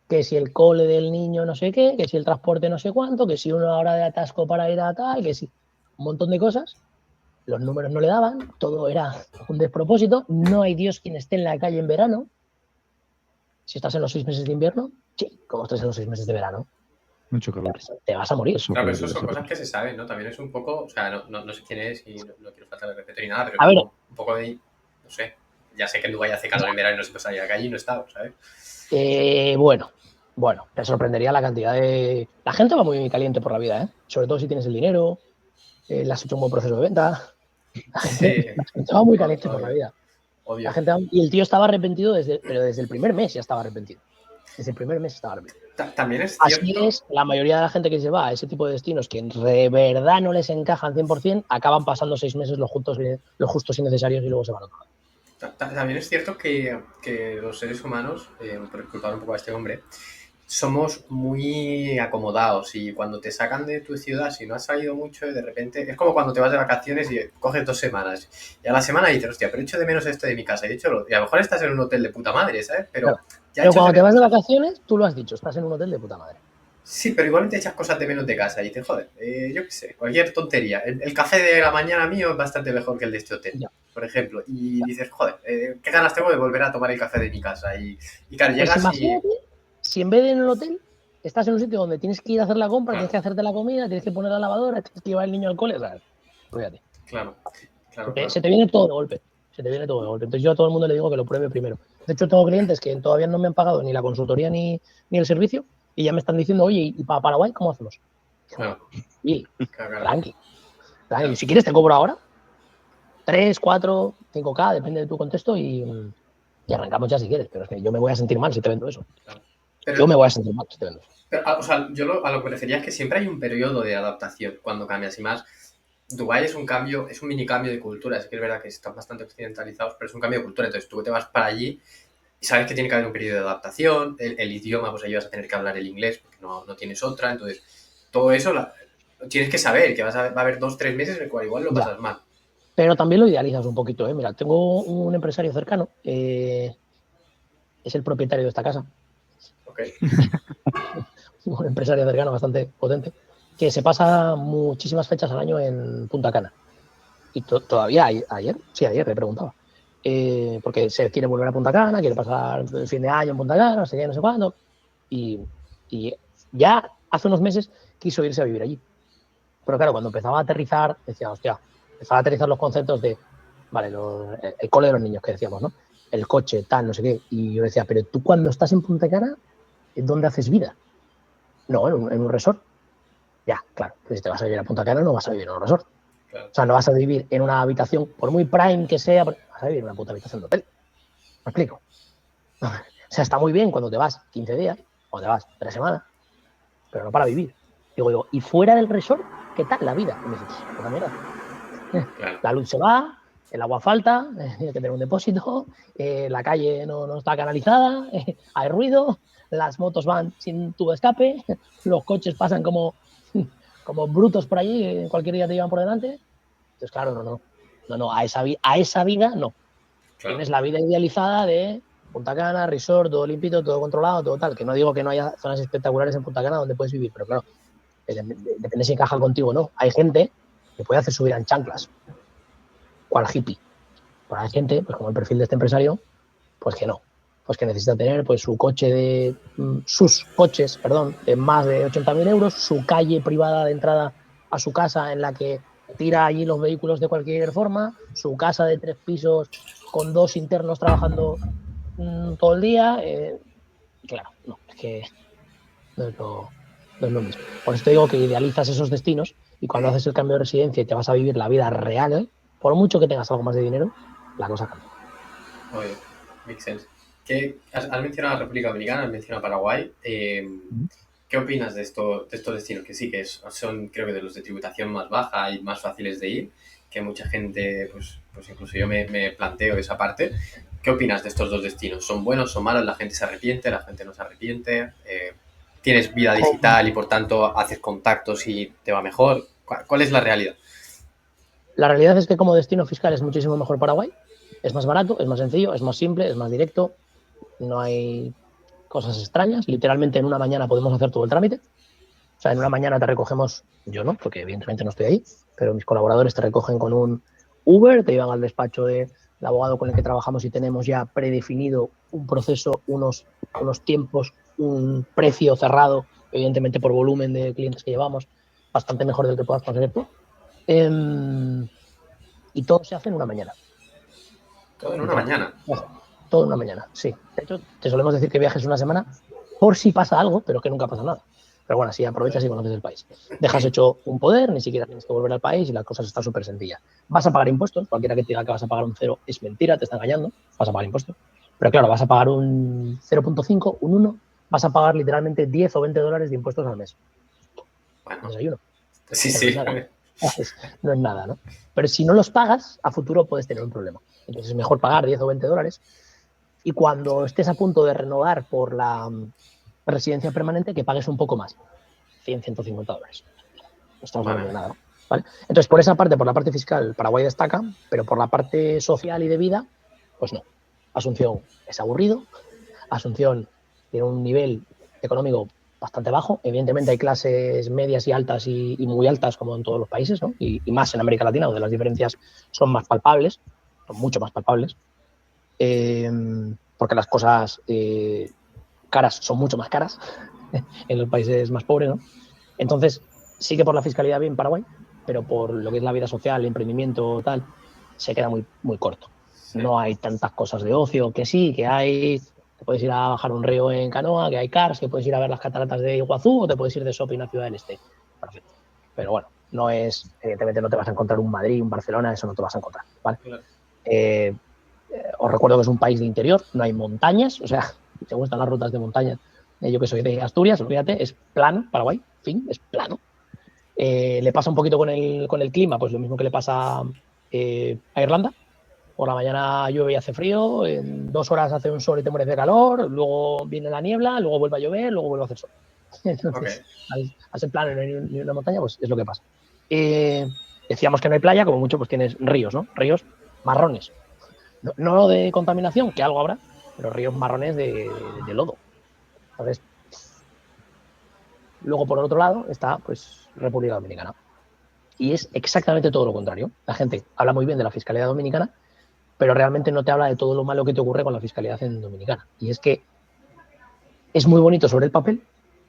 Que si el cole del niño no sé qué, que si el transporte no sé cuánto, que si 1 hora de atasco para ir a tal, que si un montón de cosas. Los números no le daban, todo era un despropósito. No hay Dios quien esté en la calle en verano. Si estás en los 6 meses de invierno, sí, como estás en los 6 meses de verano, Mucho calor. te vas a morir. Claro, pero eso son cosas que se saben, ¿no? También es un poco, o sea, no sé quién es y no quiero faltar de respeto ni nada, pero A es ver, como un poco de, no sé, ya sé que en Dubái hace calor en verano y no se puede salir a la calle y no he estado, ¿sabes? Bueno, te sorprendería la cantidad de... La gente va muy caliente por la vida, ¿eh? Sobre todo si tienes el dinero, le has hecho un buen proceso de venta. La gente va muy caliente por la vida. Obvio. La gente y el tío estaba arrepentido, pero desde el primer mes ya estaba arrepentido. Desde el primer mes estaba arrepentido. También es cierto. Así es, la mayoría de la gente que se va a ese tipo de destinos que de verdad no les encajan 100%, acaban pasando 6 meses los justos y necesarios y luego se van a otro. También es cierto que los seres humanos, por disculpar un poco a este hombre, somos muy acomodados y cuando te sacan de tu ciudad, si no has salido mucho, de repente es como cuando te vas de vacaciones y coges 2 semanas y a la semana dices, hostia, pero echo de menos esto de mi casa, y a lo mejor estás en un hotel de puta madre, ¿sabes? Pero, pero cuando te vas de vacaciones, tú lo has dicho, estás en un hotel de puta madre. Sí, pero igual te echas cosas de menos de casa y dices, joder, yo qué sé, cualquier tontería. El café de la mañana mío es bastante mejor que el de este hotel, por ejemplo. Y dices, joder, qué ganas tengo de volver a tomar el café de mi casa. Y claro, pues llegas imagínate, si en vez de en el hotel, estás en un sitio donde tienes que ir a hacer la compra, tienes que hacerte la comida, tienes que poner la lavadora, tienes que llevar al niño al cole, ¿sabes? Fíjate. Claro. Se te viene todo de golpe. Entonces yo a todo el mundo le digo que lo pruebe primero. De hecho, tengo clientes que todavía no me han pagado ni la consultoría ni el servicio y ya me están diciendo, oye, ¿y para Paraguay cómo hacemos? Claro. Y tranqui. Si quieres te cobro ahora 3, 4, 5K, depende de tu contexto y arrancamos ya si quieres. Pero es que yo me voy a sentir mal si te vendo eso. Pero, yo me voy a sentir mal si te vendo eso. Pero, o sea, yo a lo que me refería es que siempre hay un periodo de adaptación cuando cambias y más. Dubái es un mini cambio de cultura. Es que es verdad que están bastante occidentalizados, pero es un cambio de cultura. Entonces tú te vas para allí y sabes que tiene que haber un periodo de adaptación. El idioma, pues ahí vas a tener que hablar el inglés porque no tienes otra. Entonces, todo eso tienes que saber que va a haber 2, 3 meses en el cual igual lo pasas mal. Pero también lo idealizas un poquito, ¿eh? Mira, tengo un empresario cercano, es el propietario de esta casa. Ok. Un empresario cercano bastante potente, que se pasa muchísimas fechas al año en Punta Cana. Y todavía ayer le preguntaba. Porque se quiere volver a Punta Cana, quiere pasar el fin de año en Punta Cana, no sé qué, no sé cuándo. Y ya hace unos meses quiso irse a vivir allí. Pero claro, cuando empezaba a aterrizar, decía, hostia, empezaba a aterrizar los conceptos de vale, el cole de los niños que decíamos, ¿no? El coche, tal, no sé qué. Y yo decía, pero tú cuando estás en Punta Cana, ¿dónde haces vida? No, en un resort. Ya, claro, pues si te vas a vivir a Punta Cana no vas a vivir en un resort. Claro. O sea, no vas a vivir en una habitación, por muy prime que sea, vas a vivir en una puta habitación de hotel. ¿Me explico? O sea, está muy bien cuando te vas 15 días o te vas 3 semanas, pero no para vivir. Digo yo, ¿y fuera del resort qué tal la vida? Y me dices, puta mierda. Claro. La luz se va, el agua falta, hay que tener un depósito, la calle no está canalizada, hay ruido, las motos van sin tubo de escape, los coches pasan como brutos por allí, cualquier día te llevan por delante. Entonces, claro, no, a esa vida no. Claro. Tienes la vida idealizada de Punta Cana, resort, todo limpito, todo controlado, todo tal. Que no digo que no haya zonas espectaculares en Punta Cana donde puedes vivir, pero claro, depende si encaja contigo o no. Hay gente que puede hacer su vida en chanclas, cual hippie. Pero hay gente, pues como el perfil de este empresario, pues que no. Pues que necesita tener pues sus coches, de más de 80.000 euros, su calle privada de entrada a su casa en la que tira allí los vehículos de cualquier forma, su casa de 3 pisos con 2 internos trabajando todo el día. Claro, no, es que no es lo mismo. Por eso te digo que idealizas esos destinos y cuando haces el cambio de residencia y te vas a vivir la vida real, por mucho que tengas algo más de dinero, la cosa cambia. Oye, makes sense. Has mencionado la República Dominicana, has mencionado Paraguay. ¿Qué opinas de estos destinos? Que sí, son creo que de los de tributación más baja y más fáciles de ir, que mucha gente, pues incluso yo me planteo esa parte. ¿Qué opinas de estos dos destinos? ¿Son buenos, son malos? ¿La gente se arrepiente? ¿La gente no se arrepiente? ¿Tienes vida digital y por tanto haces contactos y te va mejor? ¿Cuál es la realidad? La realidad es que como destino fiscal es muchísimo mejor Paraguay. Es más barato, es más sencillo, es más simple, es más directo. No hay cosas extrañas. Literalmente en una mañana podemos hacer todo el trámite. O sea, en una mañana te recogemos, yo no, porque evidentemente no estoy ahí, pero mis colaboradores te recogen con un Uber, te llevan al despacho del abogado con el que trabajamos y tenemos ya predefinido un proceso, unos tiempos, un precio cerrado, evidentemente por volumen de clientes que llevamos, bastante mejor del que puedas conseguir tú. Y todo se hace en una mañana. Todo en una mañana. Todo en una mañana, sí. De hecho, te solemos decir que viajes una semana por si pasa algo, pero que nunca pasa nada. Pero bueno, así aprovechas y conoces el país. Dejas hecho un poder, ni siquiera tienes que volver al país y las cosas están súper sencillas. Vas a pagar impuestos, cualquiera que te diga que vas a pagar un 0 es mentira, te está engañando, vas a pagar impuestos. Pero claro, vas a pagar un 0,5, un 1, vas a pagar literalmente 10 o 20 dólares de impuestos al mes. Bueno, Desayuno. sí, No sí. es nada. No es nada, ¿no? Pero si no los pagas, a futuro puedes tener un problema. Entonces es mejor pagar 10 o 20 dólares y cuando estés a punto de renovar por la residencia permanente, que pagues un poco más, 100, 150 dólares. No estamos hablando de nada, ¿no? ¿Vale? Entonces, por esa parte, por la parte fiscal, Paraguay destaca, pero por la parte social y de vida, pues no. Asunción es aburrido, Asunción tiene un nivel económico bastante bajo. Evidentemente hay clases medias y altas y muy altas, como en todos los países, ¿no? Y más en América Latina, donde las diferencias son más palpables, son mucho más palpables. Porque las cosas caras son mucho más caras en los países más pobres, ¿no? Entonces, sí que por la fiscalidad bien Paraguay, pero por lo que es la vida social, el emprendimiento, tal, se queda muy, muy corto. Sí. No hay tantas cosas de ocio, que sí, que hay, te puedes ir a bajar un río en canoa, que hay cars, que puedes ir a ver las cataratas de Iguazú o te puedes ir de shopping a Ciudad del Este. Perfecto. Pero bueno, no es, evidentemente no te vas a encontrar un Madrid, un Barcelona, eso no te vas a encontrar, ¿vale? Claro. Os recuerdo que es un país de interior, no hay montañas, o sea, si te gustan las rutas de montaña, yo que soy de Asturias, fíjate, es plano, Paraguay, fin, es plano. Le pasa un poquito con el clima, pues lo mismo que le pasa a Irlanda. Por la mañana llueve y hace frío, en 2 horas hace un sol y te mueres de calor, luego viene la niebla, luego vuelve a llover, luego vuelve a hacer sol. Entonces, al ser plano y no hay ni una montaña, pues es lo que pasa. Decíamos que no hay playa, como mucho pues tienes ríos, ¿no? Ríos marrones. No de contaminación, que algo habrá, pero ríos marrones de lodo. Entonces, luego por otro lado está pues República Dominicana. Y es exactamente todo lo contrario. La gente habla muy bien de la fiscalidad dominicana, pero realmente no te habla de todo lo malo que te ocurre con la fiscalidad en Dominicana. Y es que es muy bonito sobre el papel,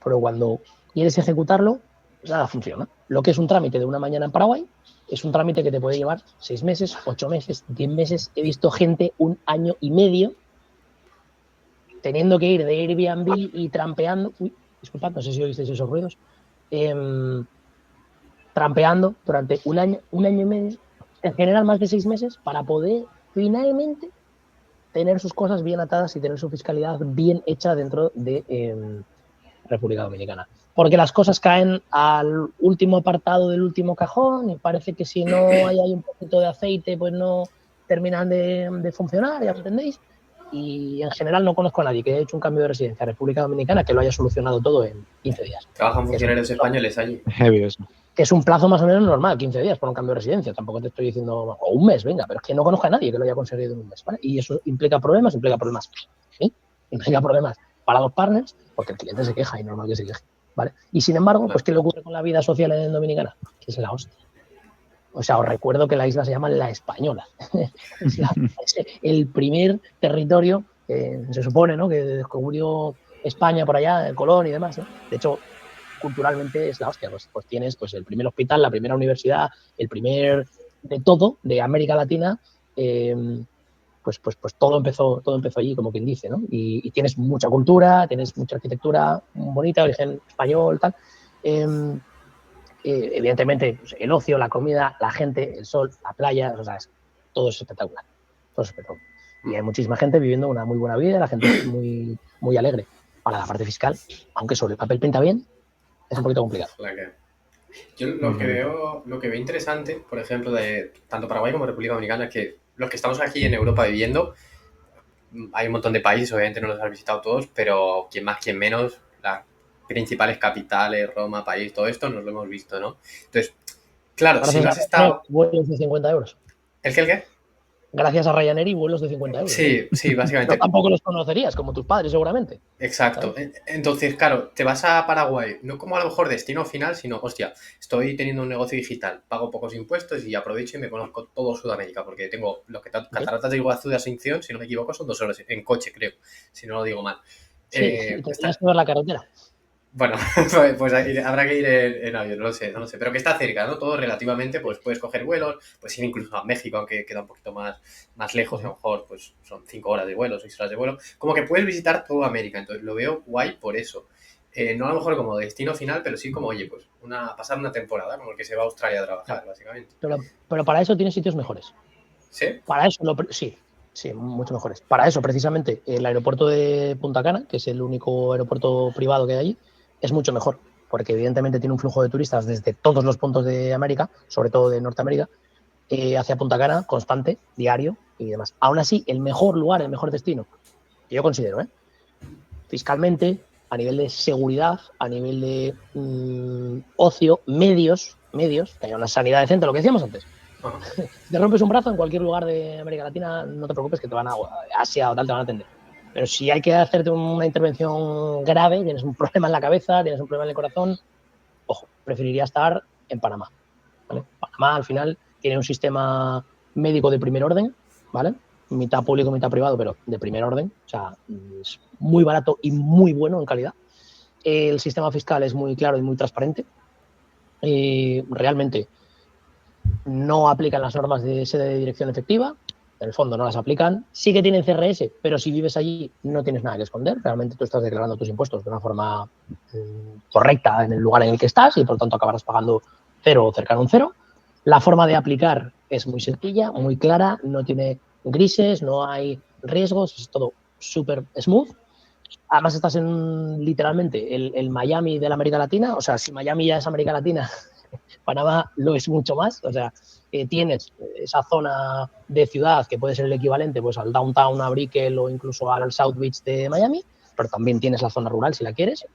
pero cuando quieres ejecutarlo, nada funciona. Lo que es un trámite de una mañana en Paraguay es un trámite que te puede llevar 6 meses, 8 meses, 10 meses. He visto gente 1 año y medio teniendo que ir de Airbnb y trampeando. Uy, disculpad, no sé si oísteis esos ruidos. Trampeando durante un año y medio, en general más de 6 meses, para poder finalmente tener sus cosas bien atadas y tener su fiscalidad bien hecha dentro de República Dominicana. Porque las cosas caen al último apartado del último cajón y parece que si no hay un poquito de aceite, pues no terminan de funcionar, ya me entendéis. Y en general no conozco a nadie que haya hecho un cambio de residencia a República Dominicana que lo haya solucionado todo en 15 días. Trabajan funcionarios españoles allí. Heavy eso. Que es un plazo más o menos normal, 15 días por un cambio de residencia. Tampoco te estoy diciendo, o un mes, venga, pero es que no conozco a nadie que lo haya conseguido en un mes, ¿vale? Y eso implica problemas, ¿sí? Implica problemas para los partners, porque el cliente se queja y es normal que se queje, ¿vale? Y sin embargo, pues ¿qué le ocurre con la vida social en Dominicana? Que es la hostia. O sea, os recuerdo que la isla se llama La Española. Es el primer territorio que se supone, ¿no?, que descubrió España por allá, el Colón y demás, ¿no? De hecho, culturalmente es la hostia. Pues tienes pues el primer hospital, la primera universidad, el primer de todo de América Latina. Pues todo empezó allí, como quien dice, ¿no? Y tienes mucha cultura, tienes mucha arquitectura bonita, origen español, tal. Evidentemente, pues, el ocio, la comida, la gente, el sol, la playa, o sea, todo es espectacular. Todo es espectacular. Y hay muchísima gente viviendo una muy buena vida, la gente es muy, muy alegre. Para la parte fiscal, aunque sobre el papel pinta bien, es un poquito complicado. Yo lo que veo interesante, por ejemplo, de tanto Paraguay como República Dominicana, es que los que estamos aquí en Europa viviendo, hay un montón de países, obviamente no los has visitado todos, pero quien más, quien menos, las principales capitales, Roma, París, todo esto, nos lo hemos visto, ¿no? Entonces, claro, gracias si no has estado... Vuelos de 50 euros. ¿El qué? Gracias a Ryanair y vuelos de 50 euros. Sí, básicamente. Pero tampoco los conocerías, como tus padres, seguramente. Exacto. ¿Sabes? Entonces, claro, te vas a Paraguay, no como a lo mejor destino final, sino, hostia, estoy teniendo un negocio digital, pago pocos impuestos y aprovecho y me conozco todo Sudamérica, porque tengo los cataratas de Iguazú de Asunción, si no me equivoco, son 2 horas en coche, creo, si no lo digo mal. Sí, tendrías que ver la carretera. Bueno, pues habrá que ir en avión, no lo sé, pero que está cerca, ¿no? Todo relativamente, pues puedes coger vuelos, pues ir incluso a México, aunque queda un poquito más lejos, a lo mejor pues son 5 horas de vuelo, 6 horas de vuelo, como que puedes visitar toda América, entonces lo veo guay por eso. No a lo mejor como destino final, pero sí como, oye, pues pasar una temporada, como el que se va a Australia a trabajar, básicamente. Pero para eso tienes sitios mejores. ¿Sí? Para eso, sí, mucho mejores. Para eso, precisamente, el aeropuerto de Punta Cana, que es el único aeropuerto privado que hay allí, es mucho mejor, porque evidentemente tiene un flujo de turistas desde todos los puntos de América, sobre todo de Norteamérica, hacia Punta Cana, constante, diario y demás. Aún así, el mejor lugar, el mejor destino, que yo considero, fiscalmente, a nivel de seguridad, a nivel de ocio, medios, que haya una sanidad decente, lo que decíamos antes. Si te rompes un brazo en cualquier lugar de América Latina, no te preocupes que te van a Asia o tal, te van a atender. Pero si hay que hacerte una intervención grave, tienes un problema en la cabeza, tienes un problema en el corazón, ojo, preferiría estar en Panamá, ¿vale? Panamá al final tiene un sistema médico de primer orden, ¿vale? Mitad público, mitad privado, pero de primer orden, o sea, es muy barato y muy bueno en calidad. El sistema fiscal es muy claro y muy transparente. Realmente no aplican las normas de sede de dirección efectiva, en el fondo no las aplican. Sí que tienen CRS, pero si vives allí no tienes nada que esconder. Realmente tú estás declarando tus impuestos de una forma correcta en el lugar en el que estás y por lo tanto acabarás pagando 0 o cercano a un 0. La forma de aplicar es muy sencilla, muy clara, no tiene grises, no hay riesgos, es todo súper smooth. Además estás en literalmente el Miami de la América Latina, o sea, si Miami ya es América Latina, Panamá lo es mucho más, o sea, tienes esa zona de ciudad que puede ser el equivalente pues al downtown, a Brickell o incluso al South Beach de Miami, pero también tienes la zona rural si la quieres.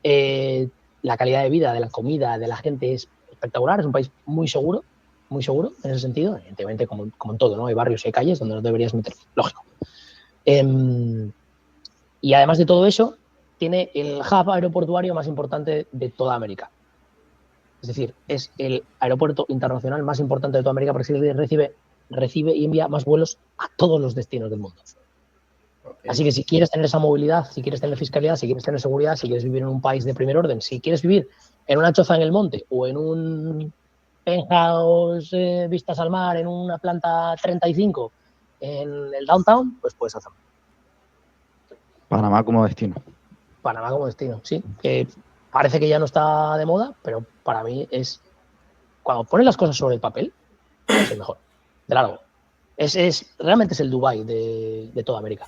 La calidad de vida, de la comida, de la gente es espectacular, es un país muy seguro en ese sentido, evidentemente como en todo, ¿no? Hay barrios y hay calles donde no deberías meter, lógico. Y además de todo eso, tiene el hub aeroportuario más importante de toda América. Es decir, es el aeropuerto internacional más importante de toda América porque recibe y envía más vuelos a todos los destinos del mundo. Okay. Así que si quieres tener esa movilidad, si quieres tener fiscalidad, si quieres tener seguridad, si quieres vivir en un país de primer orden, si quieres vivir en una choza en el monte o en un penthouse vistas al mar en una planta 35 en el downtown, pues puedes hacerlo. Panamá como destino. Panamá como destino, sí. Parece que ya no está de moda, pero para mí es, cuando pones las cosas sobre el papel, es el mejor, de largo. Realmente es el Dubái de toda América.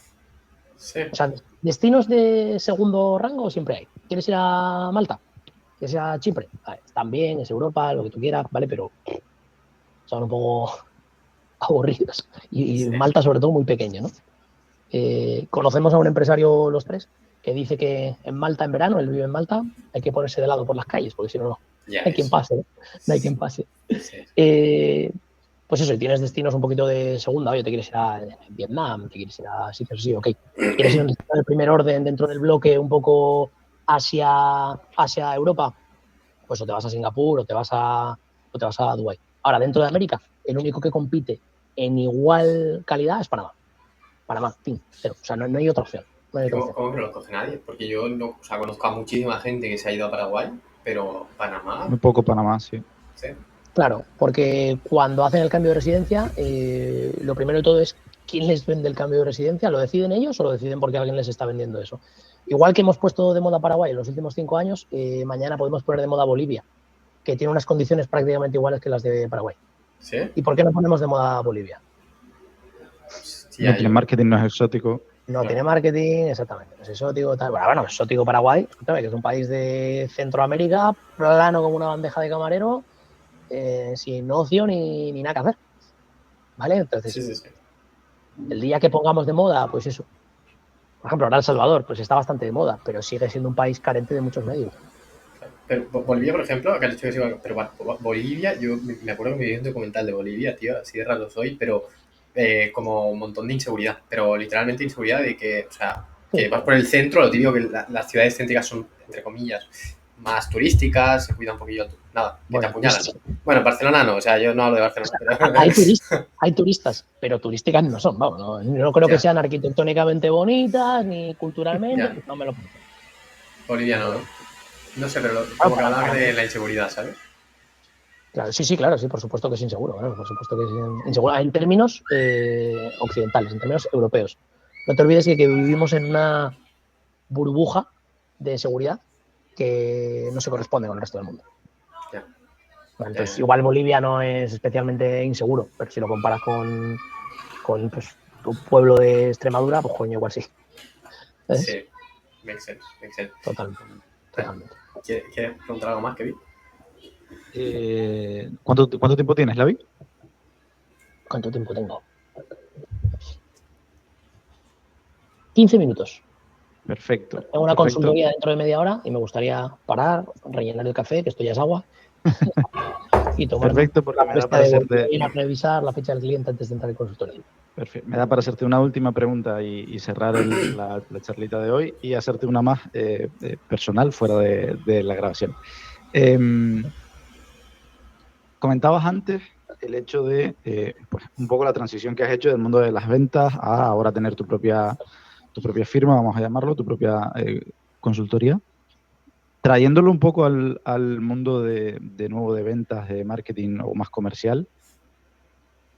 Sí. O sea, destinos de segundo rango siempre hay. ¿Quieres ir a Malta? ¿Quieres ir a Chipre? Vale, están bien, es Europa, lo que tú quieras, ¿vale? Pero son un poco aburridos. Y Sí. Malta, sobre todo, muy pequeño, ¿no? Conocemos a un empresario, los tres, que dice que en Malta, en verano, él vive en Malta, hay que ponerse de lado por las calles, porque si no, no Ya hay quien ves. pase, ¿no? No hay quien pase. Sí. Pues eso, y tienes destinos un poquito de segunda, oye, te quieres ir a Vietnam, te quieres ir a sitios así, ok. ¿Quieres ir a un destino de primer orden dentro del bloque un poco Asia-Europa? Pues o te vas a Singapur o te vas a Dubái. Ahora, dentro de América, el único que compite en igual calidad es Panamá. Panamá, fin, cero. O sea, no hay otra opción. No hay otra opción. ¿Cómo que no lo coge nadie? Porque yo no, o sea, conozco a muchísima gente que se ha ido a Paraguay, pero Panamá, Muy poco Panamá, sí. sí. Claro, porque cuando hacen el cambio de residencia, lo primero de todo es quién les vende el cambio de residencia. ¿Lo deciden ellos o lo deciden porque alguien les está vendiendo eso? Igual que hemos puesto de moda Paraguay en los últimos 5 años, mañana podemos poner de moda Bolivia, que tiene unas condiciones prácticamente iguales que las de Paraguay. ¿Sí? ¿Y por qué no ponemos de moda Bolivia? No tiene marketing, no es exótico. No tiene marketing, exactamente. No es exótico, tal. Bueno, exótico Paraguay, escúchame, que es un país de Centroamérica, plano como una bandeja de camarero, sin ocio ni nada que hacer. ¿Vale? Entonces, Sí. el día que pongamos de moda, pues eso. Por ejemplo, ahora El Salvador, pues está bastante de moda, pero sigue siendo un país carente de muchos medios. Pero Bolivia, por ejemplo, que has dicho que sí, pero Bolivia, yo me acuerdo que me vi un documental de Bolivia, tío, así de raro soy, pero como un montón de inseguridad, pero literalmente inseguridad de que, o sea, que vas por el centro, lo típico que las ciudades céntricas son, entre comillas, más turísticas, se cuida un poquillo, nada, que te Bueno, apuñalan. Bueno, Barcelona no, o sea, yo no hablo de Barcelona, pero... hay turistas, pero turísticas no son, vamos, no creo que Ya, sean arquitectónicamente bonitas ni culturalmente, ya, no me lo parece. Bolivia no, ¿no? No sé, pero Claro, como que hablaba de la inseguridad, ¿sabes? claro, claro, sí, por supuesto que es inseguro, claro, por supuesto que es inseguro en términos occidentales, en términos europeos. No te olvides que vivimos en una burbuja de seguridad que no se corresponde con el resto del mundo. Ya. Entonces, igual Bolivia no es especialmente inseguro, pero si lo comparas con pues, tu pueblo de Extremadura, pues coño, igual sí. ¿Ves? Sí, makes sense, makes sense. Totalmente. ¿Quieres preguntar algo más, Kevin? ¿Cuánto tiempo tienes, Lavi? ¿Cuánto tiempo tengo? 15 minutos. Perfecto. Tengo una Perfecto. consultoría dentro de media hora y me gustaría parar, rellenar el café, que esto ya es agua, y tomar Perfecto, porque la me da muestra para de hacerte... ir a revisar la fecha del cliente antes de entrar al consultorio. Perfecto. Me da para hacerte una última pregunta y cerrar la charlita de hoy y hacerte una más personal fuera de la grabación. Comentabas antes el hecho de pues, un poco la transición que has hecho del mundo de las ventas a ahora tener tu propia firma, vamos a llamarlo, tu propia consultoría. Trayéndolo un poco al mundo de nuevo de ventas, de marketing o más comercial,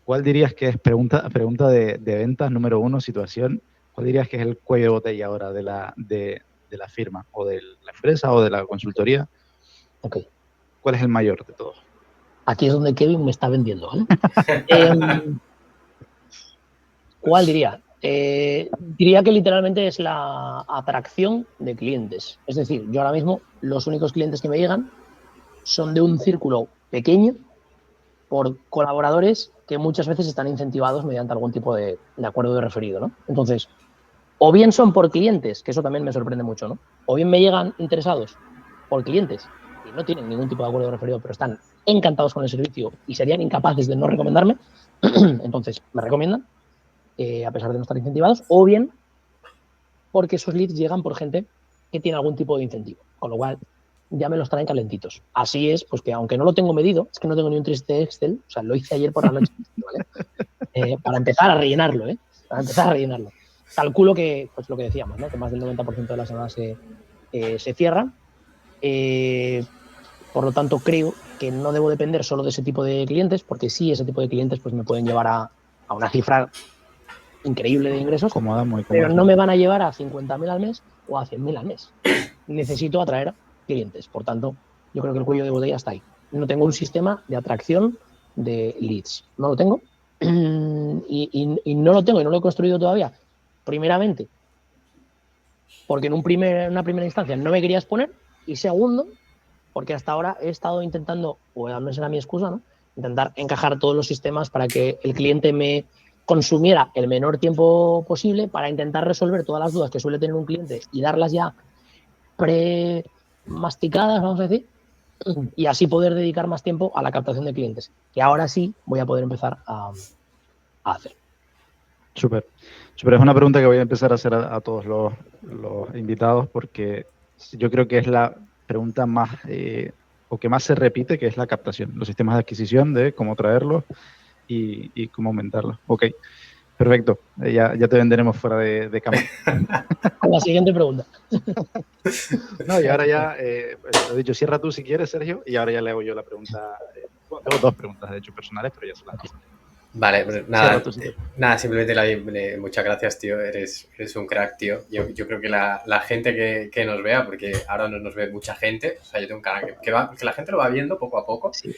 ¿cuál dirías que es, pregunta de ventas número 1, situación, cuál dirías que es el cuello de botella ahora de la firma o de la empresa o de la consultoría? Okay. ¿Cuál es el mayor de todos? Aquí es donde Kevin me está vendiendo, ¿vale? ¿Cuál diría? Diría que literalmente es la atracción de clientes. Es decir, yo ahora mismo los únicos clientes que me llegan son de un círculo pequeño por colaboradores que muchas veces están incentivados mediante algún tipo de acuerdo de referido, ¿no? Entonces, o bien son por clientes, que eso también me sorprende mucho, ¿no? O bien me llegan interesados por clientes y no tienen ningún tipo de acuerdo de referido, pero están encantados con el servicio y serían incapaces de no recomendarme, entonces me recomiendan, a pesar de no estar incentivados, o bien porque esos leads llegan por gente que tiene algún tipo de incentivo, con lo cual ya me los traen calentitos. Así es, pues que aunque no lo tengo medido, es que no tengo ni un triste Excel, o sea, lo hice ayer por la noche, ¿vale? Para empezar a rellenarlo, ¿eh? Para empezar a rellenarlo. Calculo que, pues lo que decíamos, ¿no? Que más del 90% de las semanas se cierran. Por lo tanto, creo que no debo depender solo de ese tipo de clientes, porque sí, ese tipo de clientes pues, me pueden llevar a una cifra increíble de ingresos, Cómoda, muy pero cómoda. no me van a llevar a 50.000 al mes o a 100.000 al mes. Necesito atraer clientes. Por tanto, yo creo que el cuello de botella está ahí. No tengo un sistema de atracción de leads. No lo tengo. Y no lo tengo y no lo he construido todavía. Primeramente, porque en una primera instancia no me querías poner. Y segundo, porque hasta ahora he estado intentando, o al menos era mi excusa, ¿no? Intentar encajar todos los sistemas para que el cliente me consumiera el menor tiempo posible para intentar resolver todas las dudas que suele tener un cliente y darlas ya pre-masticadas, vamos a decir, y así poder dedicar más tiempo a la captación de clientes, que ahora sí voy a poder empezar a hacer. Súper. Súper. Es una pregunta que voy a empezar a hacer a todos los invitados porque yo creo que es la pregunta más o que más se repite, que es la captación, los sistemas de adquisición, de cómo traerlos y cómo aumentarlos. Ok, perfecto. Ya te venderemos fuera de cámara. Con la siguiente pregunta. No, y ahora ya, pues, lo dicho, cierra tú si quieres, Sergio, y ahora ya le hago yo la pregunta. Bueno, tengo dos preguntas, de hecho, personales, pero ya se las hago. Vale, pues Cierra nada, tú si quieres. nada, simplemente muchas gracias, tío, eres un crack, tío. Yo creo que la gente que nos vea, porque ahora no nos ve mucha gente, o sea, yo tengo un canal que la gente lo va viendo poco a poco, Sí.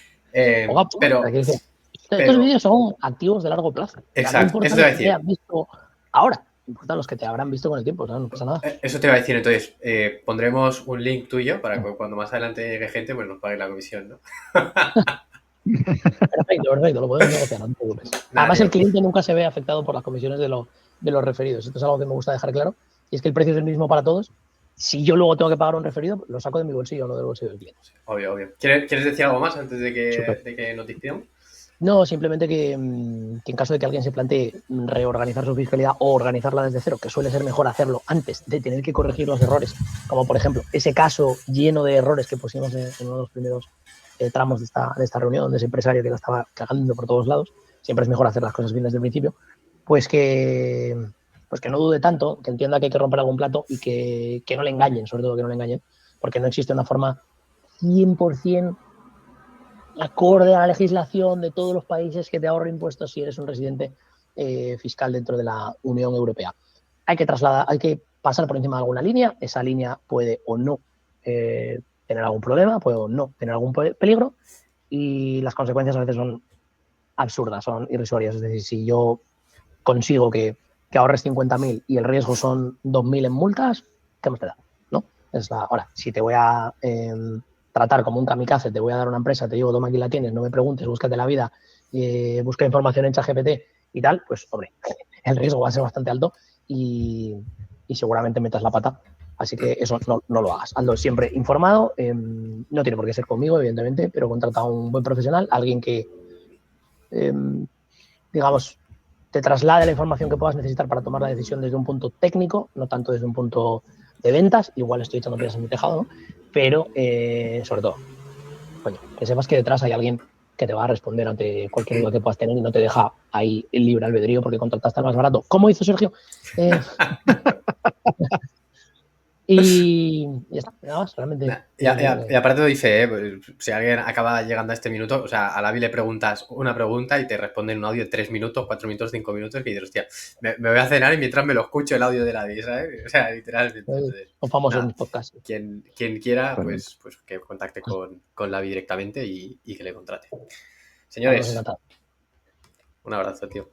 Poco a poco, pero, estos pero, vídeos son activos de largo plazo. O sea, no exacto, importa eso te va los a que te decir. hayan visto ahora, importan los que te habrán visto con el tiempo, ¿sabes? No pasa nada. Eso te va a decir, entonces, pondremos un link tuyo para que cuando más adelante llegue gente, pues nos pague la comisión, ¿no? Perfecto, perfecto, lo podemos negociar, no te preocupes. Nada, Además, el tío. cliente nunca se ve afectado por las comisiones de los referidos. Esto es algo que me gusta dejar claro. Y es que el precio es el mismo para todos. Si yo luego tengo que pagar un referido, lo saco de mi bolsillo, no del bolsillo del cliente. Obvio, obvio. ¿Quieres decir algo más antes Súper. de que nos dictemos? No, simplemente que en caso de que alguien se plantee reorganizar su fiscalidad o organizarla desde cero, que suele ser mejor hacerlo antes de tener que corregir los errores, como por ejemplo ese caso lleno de errores que pusimos en uno de los primeros tramos de esta reunión, donde ese empresario que la estaba cagando por todos lados, siempre es mejor hacer las cosas bien desde el principio, pues que no dude tanto, que entienda que hay que romper algún plato y que no le engañen, sobre todo que no le engañen, porque no existe una forma 100% acorde a la legislación de todos los países que te ahorra impuestos si eres un residente fiscal dentro de la Unión Europea. Hay que pasar por encima de alguna línea, esa línea puede o no tener algún problema, puede o no tener algún peligro, y las consecuencias a veces son absurdas, son irrisorias. Es decir, si yo consigo que ahorres 50.000 y el riesgo son 2.000 en multas, ¿qué más te da? ¿No? Ahora, si te voy a tratar como un kamikaze, te voy a dar una empresa, te digo, toma, aquí la tienes, no me preguntes, búscate la vida, busca información en ChatGPT y tal, pues, hombre, el riesgo va a ser bastante alto y seguramente metas la pata. Así que eso no lo hagas. Hazlo siempre informado. No tiene por qué ser conmigo, evidentemente, pero contrata a un buen profesional, alguien que, eh, digamos, te traslade la información que puedas necesitar para tomar la decisión desde un punto técnico, no tanto desde un punto de ventas. Igual estoy echando piedras en mi tejado, ¿no? Pero, sobre todo, coño, que sepas que detrás hay alguien que te va a responder ante cualquier duda que puedas tener y no te deja ahí el libre albedrío porque contrataste al más barato. ¿Cómo hizo Sergio? Y ya está, nada más, realmente. Y aparte lo dice, pues, si alguien acaba llegando a este minuto, o sea, a Lavi le preguntas una pregunta y te responde en un audio de 3 minutos, 4 minutos, 5 minutos, que dices, hostia, me voy a cenar y mientras me lo escucho el audio de Lavi, ¿sabes? O sea, literalmente. Entonces, Son famosos nada, mis podcasts. quien quiera, Totalmente. pues que contacte con Lavi directamente y que le contrate. Nosotros Señores, encantados. un abrazo, tío.